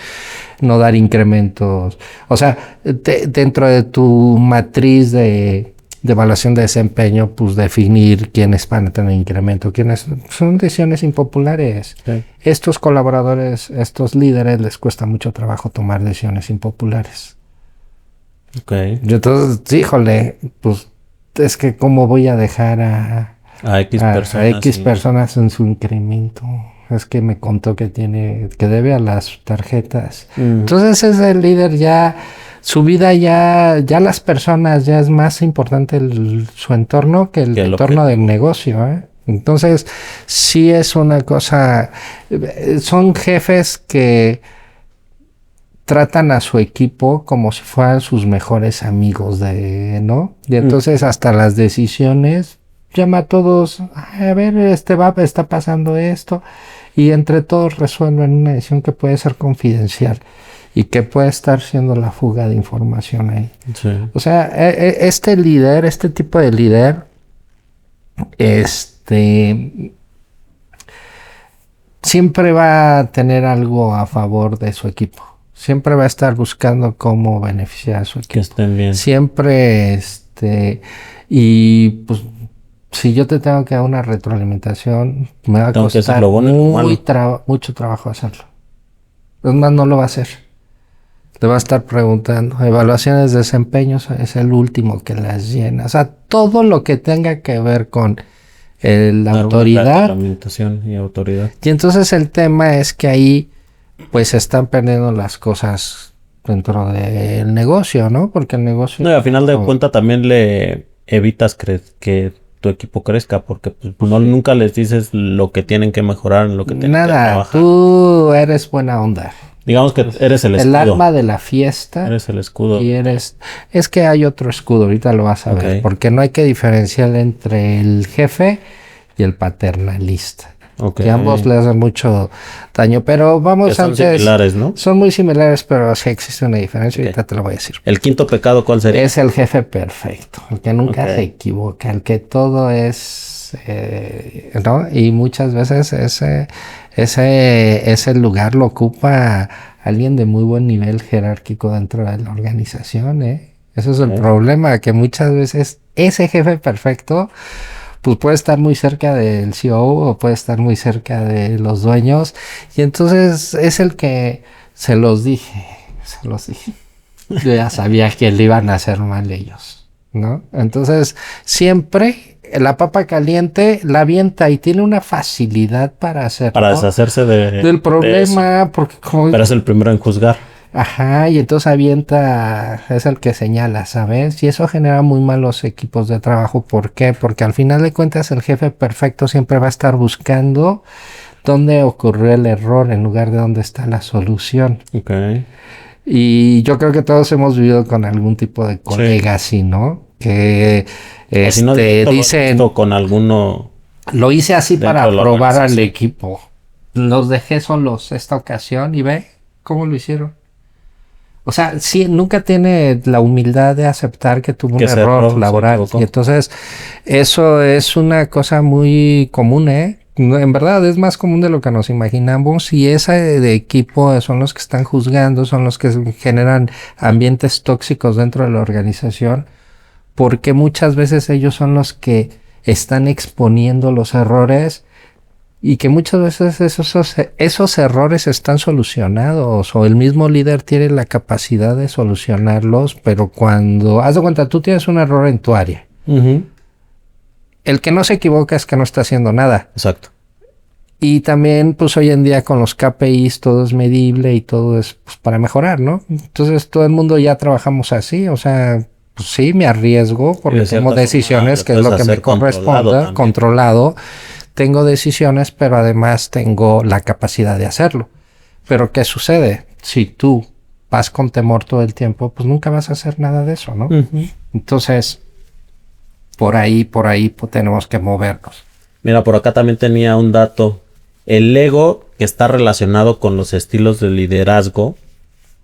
no dar incrementos. O sea, dentro de tu matriz de evaluación de desempeño, pues definir quiénes van a tener incremento, quiénes son decisiones impopulares. Sí. Estos colaboradores, estos líderes, les cuesta mucho trabajo tomar decisiones impopulares. Ok. Yo entonces, híjole, pues es que cómo voy a dejar a X personas en su incremento. Es que me contó que debe a las tarjetas. Entonces es el líder ya, su vida ya las personas, ya es más importante su entorno que el entorno del negocio, ¿eh? Entonces, sí es una cosa, son jefes que tratan a su equipo como si fueran sus mejores amigos, ¿no? Y entonces hasta las decisiones, llama a todos, a ver, está pasando esto, y entre todos resuelven una decisión que puede ser confidencial y que puede estar siendo la fuga de información ahí. Sí. O sea, este tipo de líder, siempre va a tener algo a favor de su equipo. Siempre va a estar buscando cómo beneficiar a su equipo. Que estén bien. Siempre, y pues, si yo te tengo que dar una retroalimentación, me va a costar mucho trabajo hacerlo. Es más, no lo va a hacer. Le va a estar preguntando. Evaluaciones de desempeños es el último que las llena. O sea, todo lo que tenga que ver con la autoridad. Reglamentación y autoridad. Y entonces el tema es que ahí pues se están perdiendo las cosas dentro del negocio, ¿no? Porque el negocio... No, y al final de cuentas también le evitas que tu equipo crezca, porque pues, nunca les dices lo que tienen que mejorar, lo que tienen que trabajar. Tú eres buena onda. Digamos que eres el escudo. El alma de la fiesta. Eres el escudo. Y es que hay otro escudo, ahorita lo vas a ver, porque no hay que diferenciar entre el jefe y el paternalista. Okay. Que ambos le hacen mucho daño, pero vamos son antes. Son similares, ¿no? Son muy similares, pero sí existe una diferencia. Ahorita te lo voy a decir. ¿El quinto pecado cuál sería? Es el jefe perfecto, el que nunca se equivoca, el que todo es, ¿no? Y muchas veces ese lugar lo ocupa alguien de muy buen nivel jerárquico dentro de la organización, ¿eh? Ese es el problema, que muchas veces ese jefe perfecto pues puede estar muy cerca del CEO o puede estar muy cerca de los dueños, y entonces es el que se los dije. Yo ya sabía que le iban a hacer mal ellos, ¿no? Entonces siempre la papa caliente la avienta y tiene una facilidad para hacerlo. Para deshacerse del problema, porque pero es el primero en juzgar. Ajá, y entonces avienta, es el que señala, ¿sabes? Y eso genera muy malos equipos de trabajo. ¿Por qué? Porque al final de cuentas el jefe perfecto siempre va a estar buscando dónde ocurrió el error en lugar de dónde está la solución. Okay. Y yo creo que todos hemos vivido con algún tipo de colega así, ¿no? Que si no, dicen con alguno. Lo hice así para probar al equipo. Los dejé solos esta ocasión y ve cómo lo hicieron. O sea, sí, nunca tiene la humildad de aceptar que tuvo un error laboral. Y entonces, eso es una cosa muy común, ¿eh? En verdad, es más común de lo que nos imaginamos. Y ese de equipo son los que están juzgando, son los que generan ambientes tóxicos dentro de la organización. Porque muchas veces ellos son los que están exponiendo los errores. Y que muchas veces esos errores están solucionados o el mismo líder tiene la capacidad de solucionarlos, pero cuando, haz de cuenta, tú tienes un error en tu área. El que no se equivoca es que no está haciendo nada. Exacto. Y también, pues hoy en día con los KPIs todo es medible y todo es pues, para mejorar, ¿no? Entonces todo el mundo ya trabajamos así, o sea, pues sí, me arriesgo porque tomo decisiones, que es lo que me corresponde, controlado. Tengo decisiones, pero además tengo la capacidad de hacerlo. Pero ¿qué sucede? Si tú vas con temor todo el tiempo, pues nunca vas a hacer nada de eso, ¿no? Entonces, por ahí pues, tenemos que movernos. Mira, por acá también tenía un dato. El ego, que está relacionado con los estilos de liderazgo,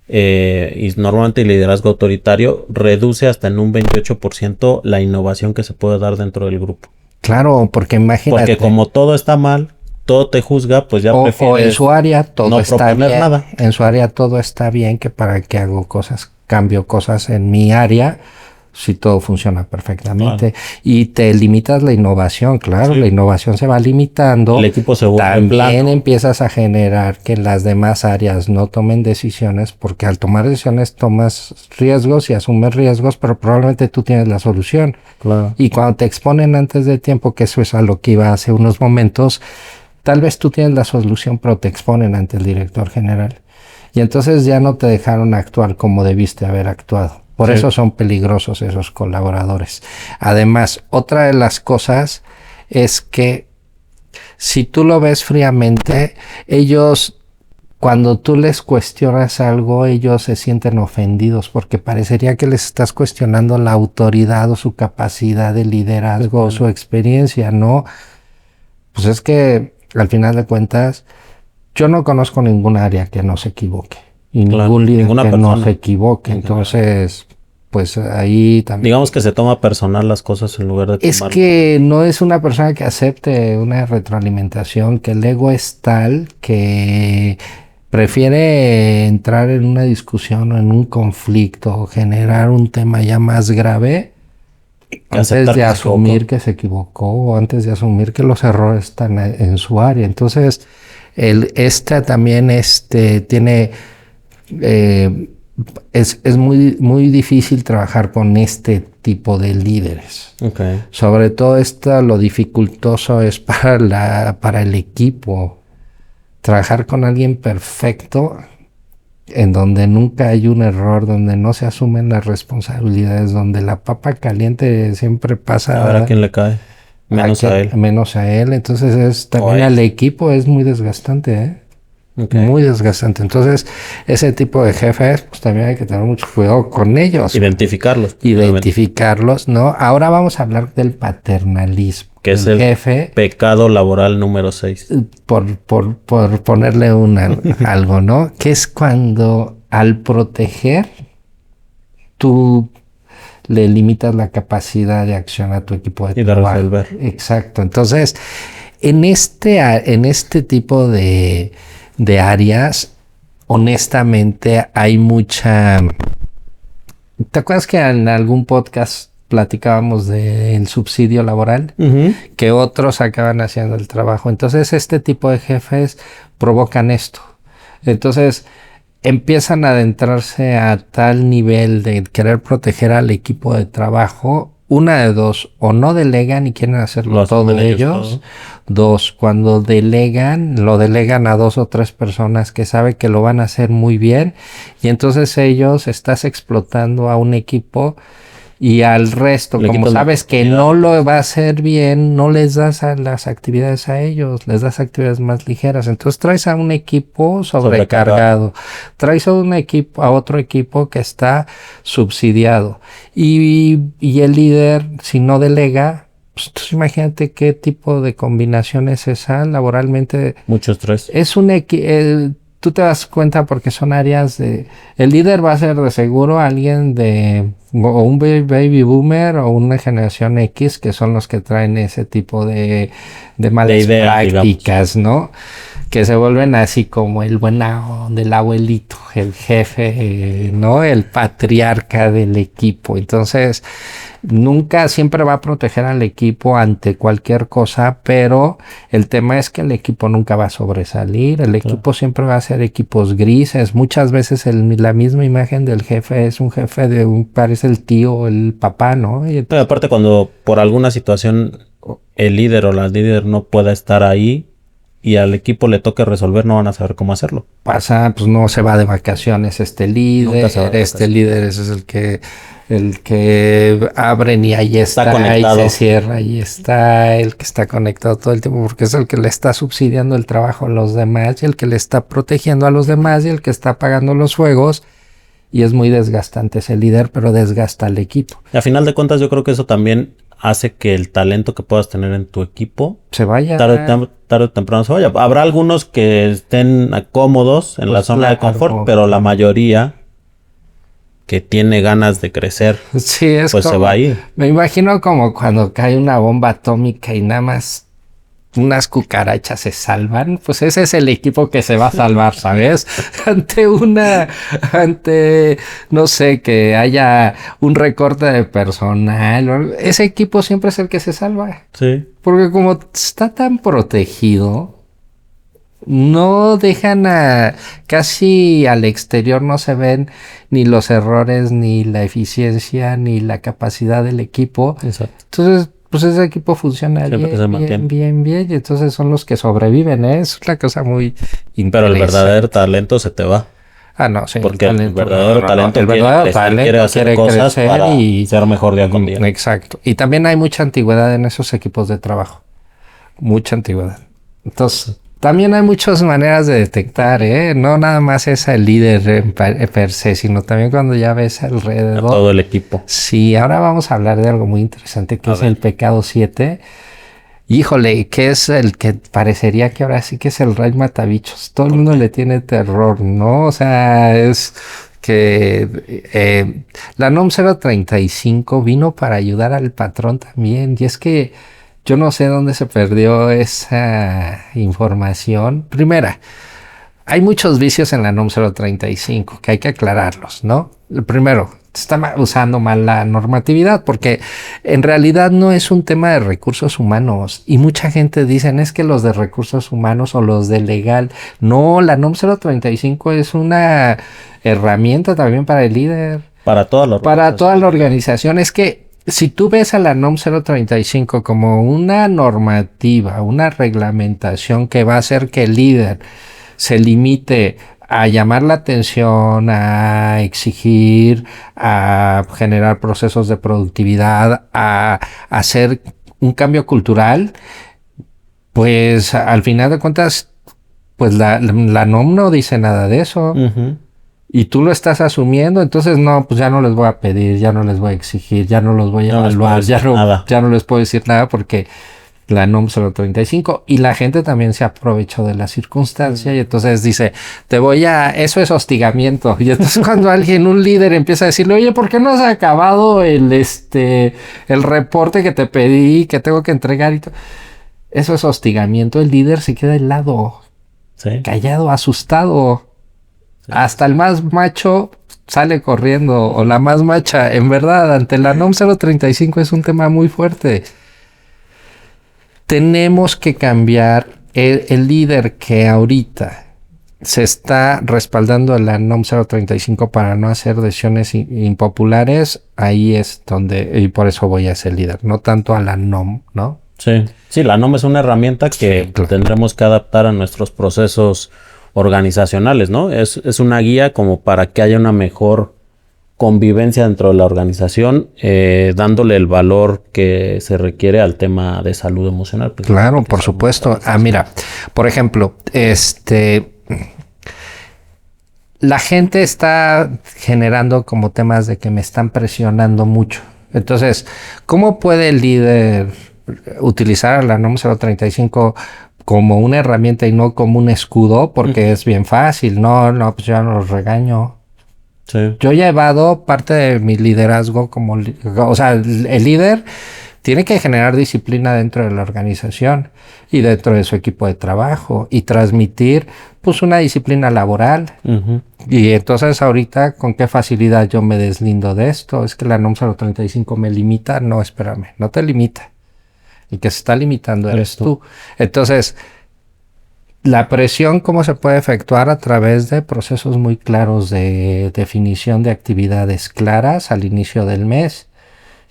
y normalmente el liderazgo autoritario, reduce hasta en un 28% la innovación que se puede dar dentro del grupo. Claro, porque imagínate. Porque como todo está mal, todo te juzga, pues ya prefieres o en su área todo no está proponer bien. nada. En su área todo está bien, que para que hago cosas, cambio cosas en mi área, si todo funciona perfectamente. Claro. Y te limitas la innovación, claro, Sí. la innovación se va limitando. El equipo se vuelve También plano. empiezas a generar que las demás áreas no tomen decisiones, porque al tomar decisiones tomas riesgos y asumes riesgos, pero probablemente tú tienes la solución. Claro. Y cuando te exponen antes de tiempo, que eso es a lo que iba hace unos momentos, tal vez tú tienes la solución, pero te exponen ante el director general. Y entonces ya no te dejaron actuar como debiste haber actuado. Por Sí. eso son peligrosos esos colaboradores. Además, otra de las cosas es que si tú lo ves fríamente, ellos, cuando tú les cuestionas algo, ellos se sienten ofendidos porque parecería que les estás cuestionando la autoridad o su capacidad de liderazgo o su experiencia, ¿no? Pues es que al final de cuentas, yo no conozco ningún área que no se equivoque y Claro, ningún líder ninguna que persona. no se equivoque. Entonces, pues ahí también. Digamos que se toma personal las cosas en lugar de Es tomar. que no es una persona que acepte una retroalimentación, que el ego es tal que prefiere entrar en una discusión o en un conflicto o generar un tema ya más grave antes aceptar de que se asumir que se equivocó o antes de asumir que los errores están en su área. Entonces, también tiene es muy, muy difícil trabajar con este tipo de líderes. Okay. Sobre todo lo dificultoso es para el equipo. Trabajar con alguien perfecto, en donde nunca hay un error, donde no se asumen las responsabilidades, donde la papa caliente siempre pasa A ver a quién le cae. Menos a él. Menos a él. Entonces también al equipo es muy desgastante, ¿eh? Okay. Muy desgastante. Entonces, ese tipo de jefes, pues también hay que tener mucho cuidado con ellos. Identificarlos, ¿no? Ahora vamos a hablar del paternalismo. Que es el jefe, pecado laboral número 6. Por ponerle algo, ¿no? Que es cuando al proteger, tú le limitas la capacidad de acción a tu equipo de trabajo. Y de resolver. Exacto. Entonces, en este tipo de áreas, honestamente, hay mucha... ¿Te acuerdas que en algún podcast platicábamos del subsidio laboral? Que otros acaban haciendo el trabajo. Entonces, este tipo de jefes provocan esto. Entonces, empiezan a adentrarse a tal nivel de querer proteger al equipo de trabajo. Una de dos, o no delegan y quieren hacerlo todo ellos. Dos, cuando lo delegan a 2 o 3 personas que saben que lo van a hacer muy bien. Y entonces estás explotando a un equipo y al resto, como sabes que no lo va a hacer bien, no les das las actividades a ellos, les das actividades más ligeras. Entonces traes a un equipo sobrecargado, traes a otro equipo que está subsidiado. Y el líder, si no delega, pues entonces imagínate qué tipo de combinación es esa laboralmente. Mucho estrés. Es tú te das cuenta porque son áreas de... El líder va a ser de seguro alguien o un baby boomer o una generación X, que son los que traen ese tipo de malas prácticas, digamos, ¿no? Que se vuelven así como el buena del abuelito, el jefe, ¿no? El patriarca del equipo. Entonces, siempre va a proteger al equipo ante cualquier cosa, pero el tema es que el equipo nunca va a sobresalir. El equipo siempre va a ser equipos grises. Muchas veces la misma imagen del jefe es un jefe parece el tío, el papá, ¿no? Pero aparte, cuando por alguna situación el líder o la líder no pueda estar ahí y al equipo le toque resolver, no van a saber cómo hacerlo. Pues no se va de vacaciones líder, líder es el que abren y ahí está conectado. Y se cierra, ahí está el que está conectado todo el tiempo, porque es el que le está subsidiando el trabajo a los demás y el que le está protegiendo a los demás y el que está pagando los fuegos. Y es muy desgastante ese líder, pero desgasta al equipo. Y a final de cuentas, yo creo que eso también hace que el talento que puedas tener en tu equipo se vaya. Tarde o temprano se vaya. Habrá algunos que estén cómodos en la zona de confort, pero la mayoría que tiene ganas de crecer, Sí, es pues como, se va ahí. me imagino como cuando cae una bomba atómica y nada más unas cucarachas se salvan, pues ese es el equipo que se va a salvar, ¿sabes? ante, no sé, que haya un recorte de personal, ese equipo siempre es el que se salva. Sí. Porque como está tan protegido, no dejan casi al exterior no se ven ni los errores, ni la eficiencia, ni la capacidad del equipo. Exacto. Entonces, pues ese equipo funciona Siempre se mantiene. bien, y entonces son los que sobreviven, ¿eh? Es una cosa muy Pero el interesante. verdadero talento se te va. Ah, no, sí. Porque el verdadero talento el quiere verdadero crecer, talento quiere hacer cosas crecer para y ser mejor día con día. exacto. Y también hay mucha antigüedad en esos equipos de trabajo. Mucha antigüedad. Entonces, también hay muchas maneras de detectar, ¿eh? No nada más es el líder per se, sino también cuando ya ves A alrededor. todo el equipo. Sí, ahora vamos a hablar de algo muy interesante que A es ver. el pecado 7. Híjole, que es el que parecería que ahora sí que es el rey matabichos. Todo el mundo le tiene terror, ¿no? O sea, es que la NOM 035 vino para ayudar al patrón también. Y es que yo no sé dónde se perdió esa información. Primera, hay muchos vicios en la NOM 035 que hay que aclararlos, ¿no? El primero, está usando mal la normatividad porque en realidad no es un tema de recursos humanos y mucha gente dice es que los de recursos humanos o los de legal. No, la NOM 035 es una herramienta también para el líder. Para toda la Para toda la organización. Es que si tú ves a la NOM 035 como una normativa, una reglamentación que va a hacer que el líder se limite a llamar la atención, a exigir, a generar procesos de productividad, a hacer un cambio cultural, pues al final de cuentas, pues la NOM no dice nada de eso. Uh-huh. Y tú lo estás asumiendo, entonces no, pues ya no les voy a pedir, ya no les voy a exigir, ya no los voy a evaluar, ya no les puedo decir nada porque la NOM 035 y la gente también se aprovechó de la circunstancia y entonces dice, eso es hostigamiento. Y entonces cuando un líder empieza a decirle, oye, ¿por qué no has acabado el reporte que te pedí, que tengo que entregar y todo? Eso es hostigamiento. El líder se queda helado, ¿sí? Callado, asustado. Sí. Hasta el más macho sale corriendo o la más macha. En verdad, ante la NOM 035 es un tema muy fuerte. Tenemos que cambiar el líder que ahorita se está respaldando a la NOM 035 para no hacer decisiones impopulares. Ahí es donde, y por eso voy a ser líder, no tanto a la NOM, ¿no? Sí, la NOM es una herramienta que tendremos que adaptar a nuestros procesos organizacionales, ¿no? Es una guía como para que haya una mejor convivencia dentro de la organización, dándole el valor que se requiere al tema de salud emocional. Claro, por supuesto. Mira, por ejemplo, la gente está generando como temas de que me están presionando mucho. Entonces, ¿cómo puede el líder utilizar la NOM 035 como una herramienta y no como un escudo? Porque es bien fácil. No, pues ya no los regaño. Sí. Yo he llevado parte de mi liderazgo el líder tiene que generar disciplina dentro de la organización y dentro de su equipo de trabajo y transmitir pues una disciplina laboral. Uh-huh. Y entonces ahorita con qué facilidad yo me deslindo de esto. Es que la NOM 035 me limita. No, espérame, no te limita. El que se está limitando eres tú. Entonces, la presión, ¿cómo se puede efectuar? A través de procesos muy claros de definición de actividades claras al inicio del mes.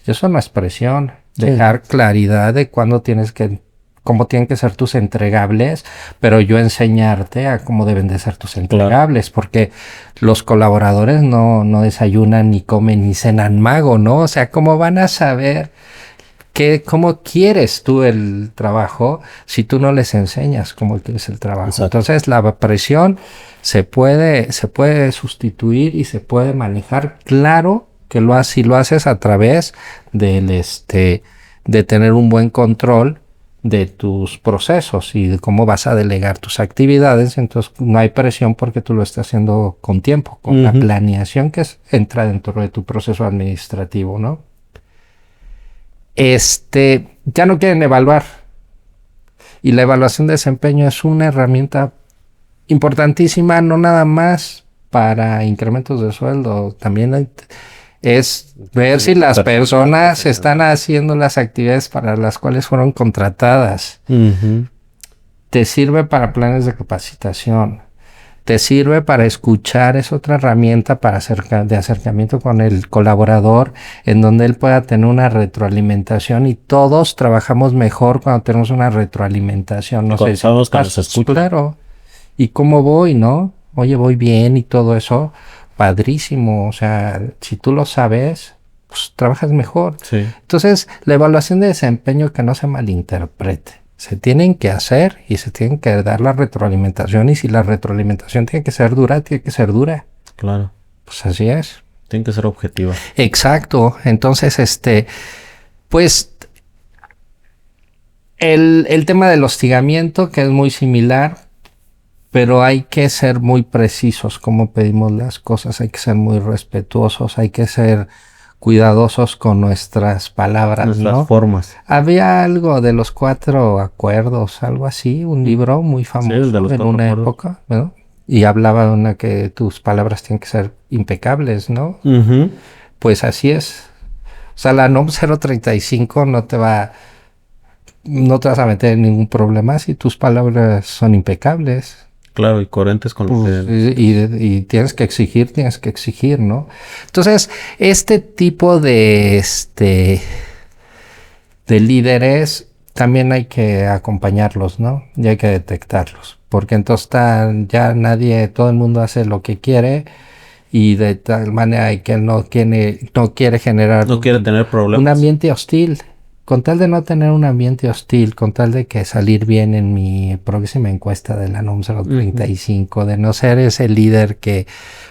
Y eso no es presión. Dejar claridad de cómo tienen que ser tus entregables, pero yo enseñarte a cómo deben de ser tus entregables, porque los colaboradores no desayunan, ni comen, ni cenan mago, ¿no? O sea, ¿cómo van a saber cómo quieres tú el trabajo si tú no les enseñas cómo quieres el trabajo? Exacto. Entonces la presión se puede sustituir y se puede manejar. Claro que si lo haces a través de tener un buen control de tus procesos y de cómo vas a delegar tus actividades. Entonces no hay presión porque tú lo estás haciendo con tiempo, con la planeación entra dentro de tu proceso administrativo, ¿no? Ya no quieren evaluar. Y la evaluación de desempeño es una herramienta importantísima, no nada más para incrementos de sueldo, también es ver si las personas están haciendo las actividades para las cuales fueron contratadas. Te sirve para planes de capacitación. Te sirve para escuchar, es otra herramienta de acercamiento con el colaborador, en donde él pueda tener una retroalimentación y todos trabajamos mejor cuando tenemos una retroalimentación. No sé si nos escucha. Claro. ¿Y cómo voy, no? Oye, voy bien y todo eso. Padrísimo. O sea, si tú lo sabes, pues trabajas mejor. Sí. Entonces, la evaluación de desempeño, que no se malinterprete. Se tienen que hacer y se tienen que dar la retroalimentación, y si la retroalimentación tiene que ser dura, tiene que ser dura. Claro. Pues así es. Tiene que ser objetiva. Exacto. Entonces, pues el tema del hostigamiento, que es muy similar, pero hay que ser muy precisos como pedimos las cosas, hay que ser muy respetuosos, hay que ser cuidadosos con nuestras palabras, nuestras ¿no? formas. Había algo de los 4 acuerdos, algo así, un libro muy famoso en una época, ¿no? Y hablaba de una que tus palabras tienen que ser impecables, ¿no? Pues así es. O sea, la NOM 035 no te vas a meter en ningún problema si tus palabras son impecables. Claro, y coherentes con lo que... Y tienes que exigir, ¿no? Entonces, este tipo de líderes también hay que acompañarlos, ¿no? Y hay que detectarlos. Porque entonces todo el mundo hace lo que quiere, y de tal manera que no quiere generar... No quiere tener problemas. Un ambiente hostil. Con tal de no tener un ambiente hostil, con tal de que salir bien en mi próxima encuesta de la NOM 035, de no ser ese líder que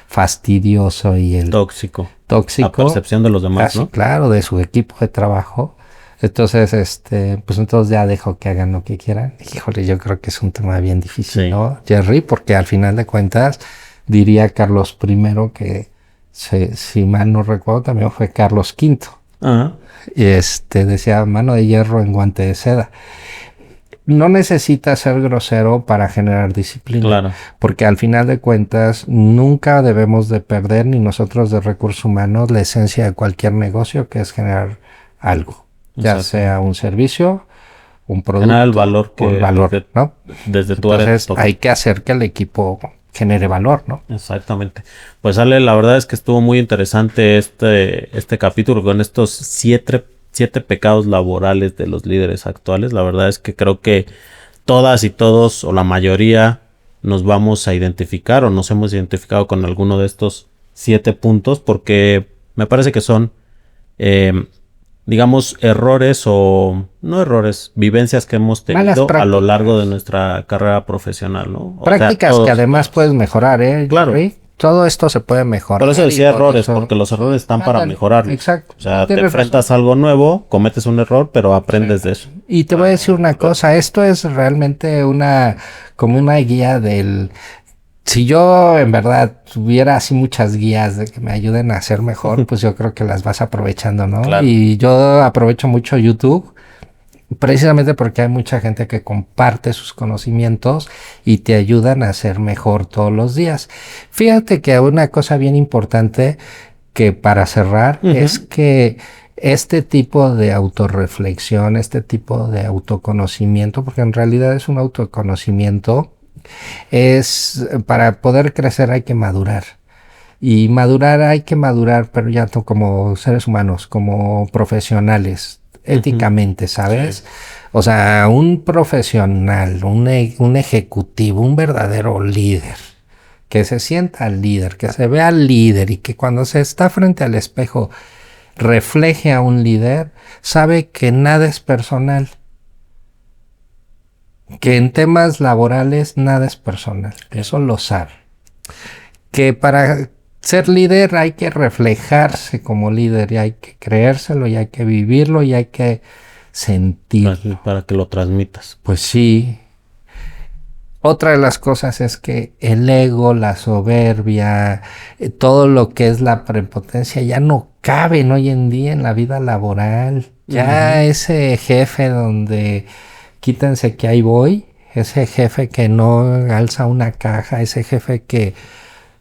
fastidioso y el tóxico. La percepción de los demás, ¿no? Claro, de su equipo de trabajo. Entonces, pues entonces ya dejo que hagan lo que quieran. Híjole, yo creo que es un tema bien difícil, ¿no, Jerry? Porque al final de cuentas, diría Carlos I, que si mal no recuerdo, también fue Carlos V. Ajá. Y decía mano de hierro en guante de seda. No necesita ser grosero para generar disciplina. Claro. Porque al final de cuentas nunca debemos de perder, ni nosotros de recursos humanos, la esencia de cualquier negocio, que es generar algo. Ya sea un servicio, un producto. Generar el valor. ¿no? Desde tu área. Entonces hay que hacer que el equipo genere valor, ¿no? Exactamente. Pues Ale, la verdad es que estuvo muy interesante este capítulo con estos 7 pecados laborales de los líderes actuales. La verdad es que creo que todas y todos, o la mayoría, nos vamos a identificar o nos hemos identificado con alguno de estos 7 puntos, porque me parece que son, digamos, vivencias que hemos tenido a lo largo de nuestra carrera profesional, ¿no? Prácticas que además puedes mejorar, ¿eh? Claro. Todo esto se puede mejorar. Por eso decía errores, porque los errores están para mejorarlo. Exacto. O sea, te enfrentas a algo nuevo, cometes un error, pero aprendes de eso. Y te voy a decir una cosa, esto es realmente como una guía si yo en verdad tuviera así muchas guías de que me ayuden a ser mejor, pues yo creo que las vas aprovechando, ¿no? Claro. Y yo aprovecho mucho YouTube, precisamente porque hay mucha gente que comparte sus conocimientos y te ayudan a ser mejor todos los días. Fíjate que una cosa bien importante, que para cerrar, es que este tipo de autorreflexión, este tipo de autoconocimiento, porque en realidad es un autoconocimiento, para poder crecer hay que madurar. Y hay que madurar, pero ya no como seres humanos, como profesionales, éticamente, ¿sabes? Sí. O sea, un profesional, un ejecutivo, un verdadero líder, que se sienta líder, que se vea líder, y que cuando se está frente al espejo refleje a un líder, sabe que nada es personal. Que en temas laborales nada es personal, eso lo sabe. Que para ser líder hay que reflejarse como líder, y hay que creérselo, y hay que vivirlo, y hay que sentir. Para que lo transmitas. Pues sí. Otra de las cosas es que el ego, la soberbia, todo lo que es la prepotencia ya no caben hoy en día en la vida laboral. Ya ese jefe donde quítense que ahí voy, ese jefe que no alza una caja, ese jefe que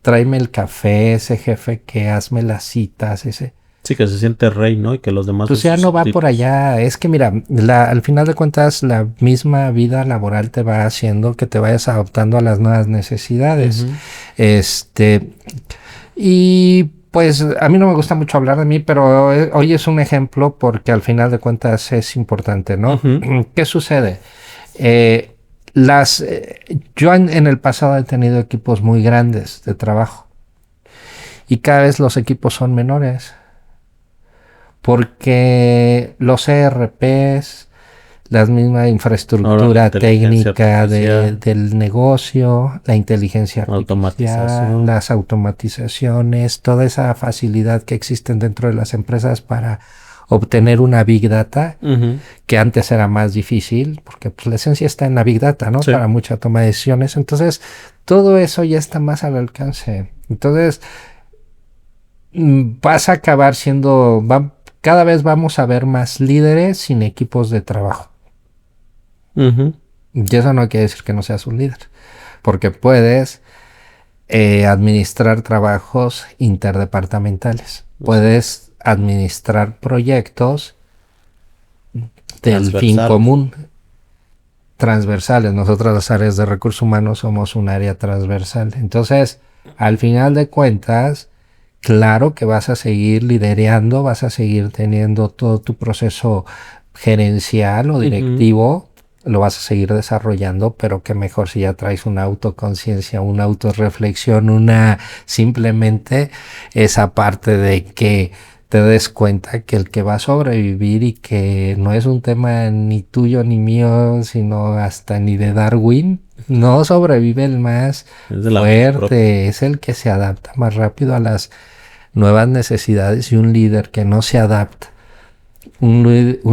tráeme el café, ese jefe que hazme las citas, ese... Sí, que se siente rey, ¿no? Y que los demás... Pues ya no va por allá. Es que mira, al final de cuentas, la misma vida laboral te va haciendo que te vayas adaptando a las nuevas necesidades. Y pues a mí no me gusta mucho hablar de mí, pero hoy es un ejemplo porque al final de cuentas es importante, ¿no? ¿Qué sucede? Yo en el pasado he tenido equipos muy grandes de trabajo y cada vez los equipos son menores. Porque los ERPs, la misma infraestructura técnica del negocio, la inteligencia artificial, las automatizaciones, toda esa facilidad que existen dentro de las empresas para obtener una Big Data, que antes era más difícil, porque pues, la esencia está en la Big Data, ¿no? Sí. Para mucha toma de decisiones. Entonces, todo eso ya está más al alcance. Entonces, vas a acabar siendo... Cada vez vamos a ver más líderes sin equipos de trabajo. Y eso no quiere decir que no seas un líder. Porque puedes administrar trabajos interdepartamentales. Puedes administrar proyectos del fin común. Transversales. Nosotros las áreas de recursos humanos somos un área transversal. Entonces, al final de cuentas... Claro que vas a seguir liderando, vas a seguir teniendo todo tu proceso gerencial o directivo, lo vas a seguir desarrollando, pero que mejor si ya traes una autoconciencia, una autorreflexión, simplemente esa parte de que te des cuenta que el que va a sobrevivir y que no es un tema ni tuyo ni mío, sino hasta ni de Darwin. No sobrevive el más fuerte, es el que se adapta más rápido a las nuevas necesidades y un líder que no se adapta, un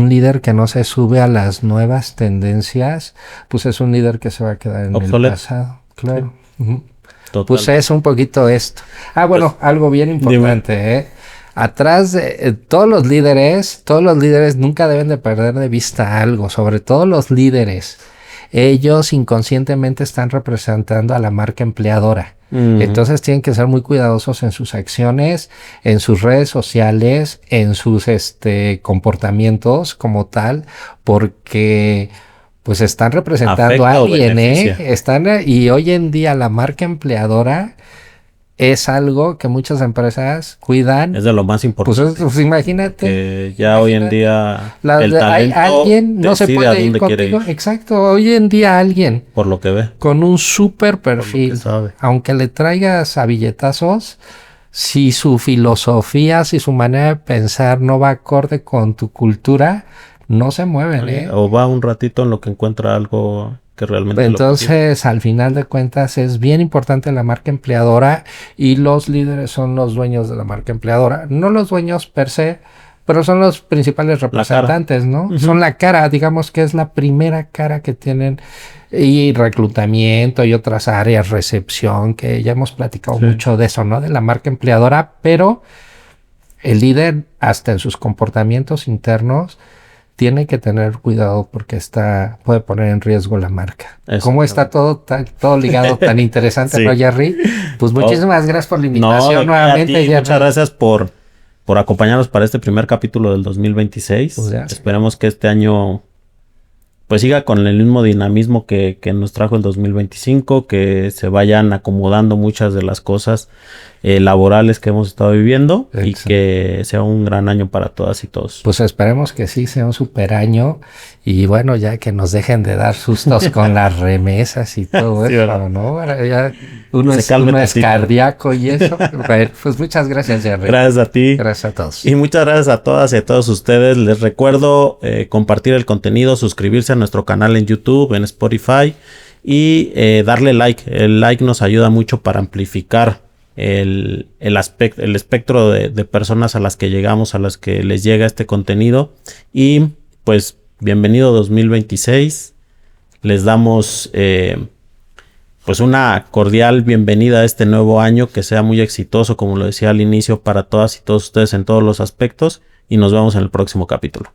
líder que no se sube a las nuevas tendencias, pues es un líder que se va a quedar en el pasado. Claro. Sí. Pues es un poquito esto. Bueno, pues, algo bien importante, Atrás de todos los líderes nunca deben de perder de vista algo, sobre todo los líderes. Ellos inconscientemente están representando a la marca empleadora. Entonces tienen que ser muy cuidadosos en sus acciones, en sus redes sociales, en sus comportamientos como tal, porque pues están representando a alguien, y hoy en día la marca empleadora es algo que muchas empresas cuidan. Es de lo más importante. Pues imagínate. Que ya hoy en día el talento alguien no se puede ir contigo. Exacto. Hoy en día alguien. Por lo que ve. Con un súper perfil. Aunque le traigas a billetazos, si su filosofía, si su manera de pensar no va acorde con tu cultura, no se mueven, O va un ratito en lo que encuentra algo... realmente entonces al final de cuentas es bien importante la marca empleadora y los líderes son los dueños de la marca empleadora, no los dueños per se, pero son los principales representantes, ¿no? Son la cara, digamos que es la primera cara que tienen, y reclutamiento y otras áreas, recepción, que ya hemos platicado mucho de eso, ¿no? De la marca empleadora, pero el líder hasta en sus comportamientos internos tiene que tener cuidado porque puede poner en riesgo la marca. ¿Cómo está todo ligado tan interesante, ¿no, Jerry? Pues muchísimas gracias por la invitación nuevamente, Jerry. Muchas gracias por acompañarnos para este primer capítulo del 2026. Pues esperemos que este año pues siga con el mismo dinamismo que nos trajo el 2025, que se vayan acomodando muchas de las cosas laborales que hemos estado viviendo. Exacto. Y que sea un gran año para todas y todos. Pues esperemos que sí sea un super año y bueno, ya que nos dejen de dar sustos con las remesas y todo eso, ¿no? Ya uno es cardíaco y eso. Bueno, pues muchas gracias, Jerry. Gracias a ti. Gracias a todos. Y muchas gracias a todas y a todos ustedes. Les recuerdo compartir el contenido, suscribirse a nuestro canal en YouTube, en Spotify y darle like. El like nos ayuda mucho para amplificar el espectro de personas a las que llegamos, a las que les llega este contenido, y pues bienvenido 2026. Les damos pues una cordial bienvenida a este nuevo año, que sea muy exitoso, como lo decía al inicio, para todas y todos ustedes en todos los aspectos, y nos vemos en el próximo capítulo.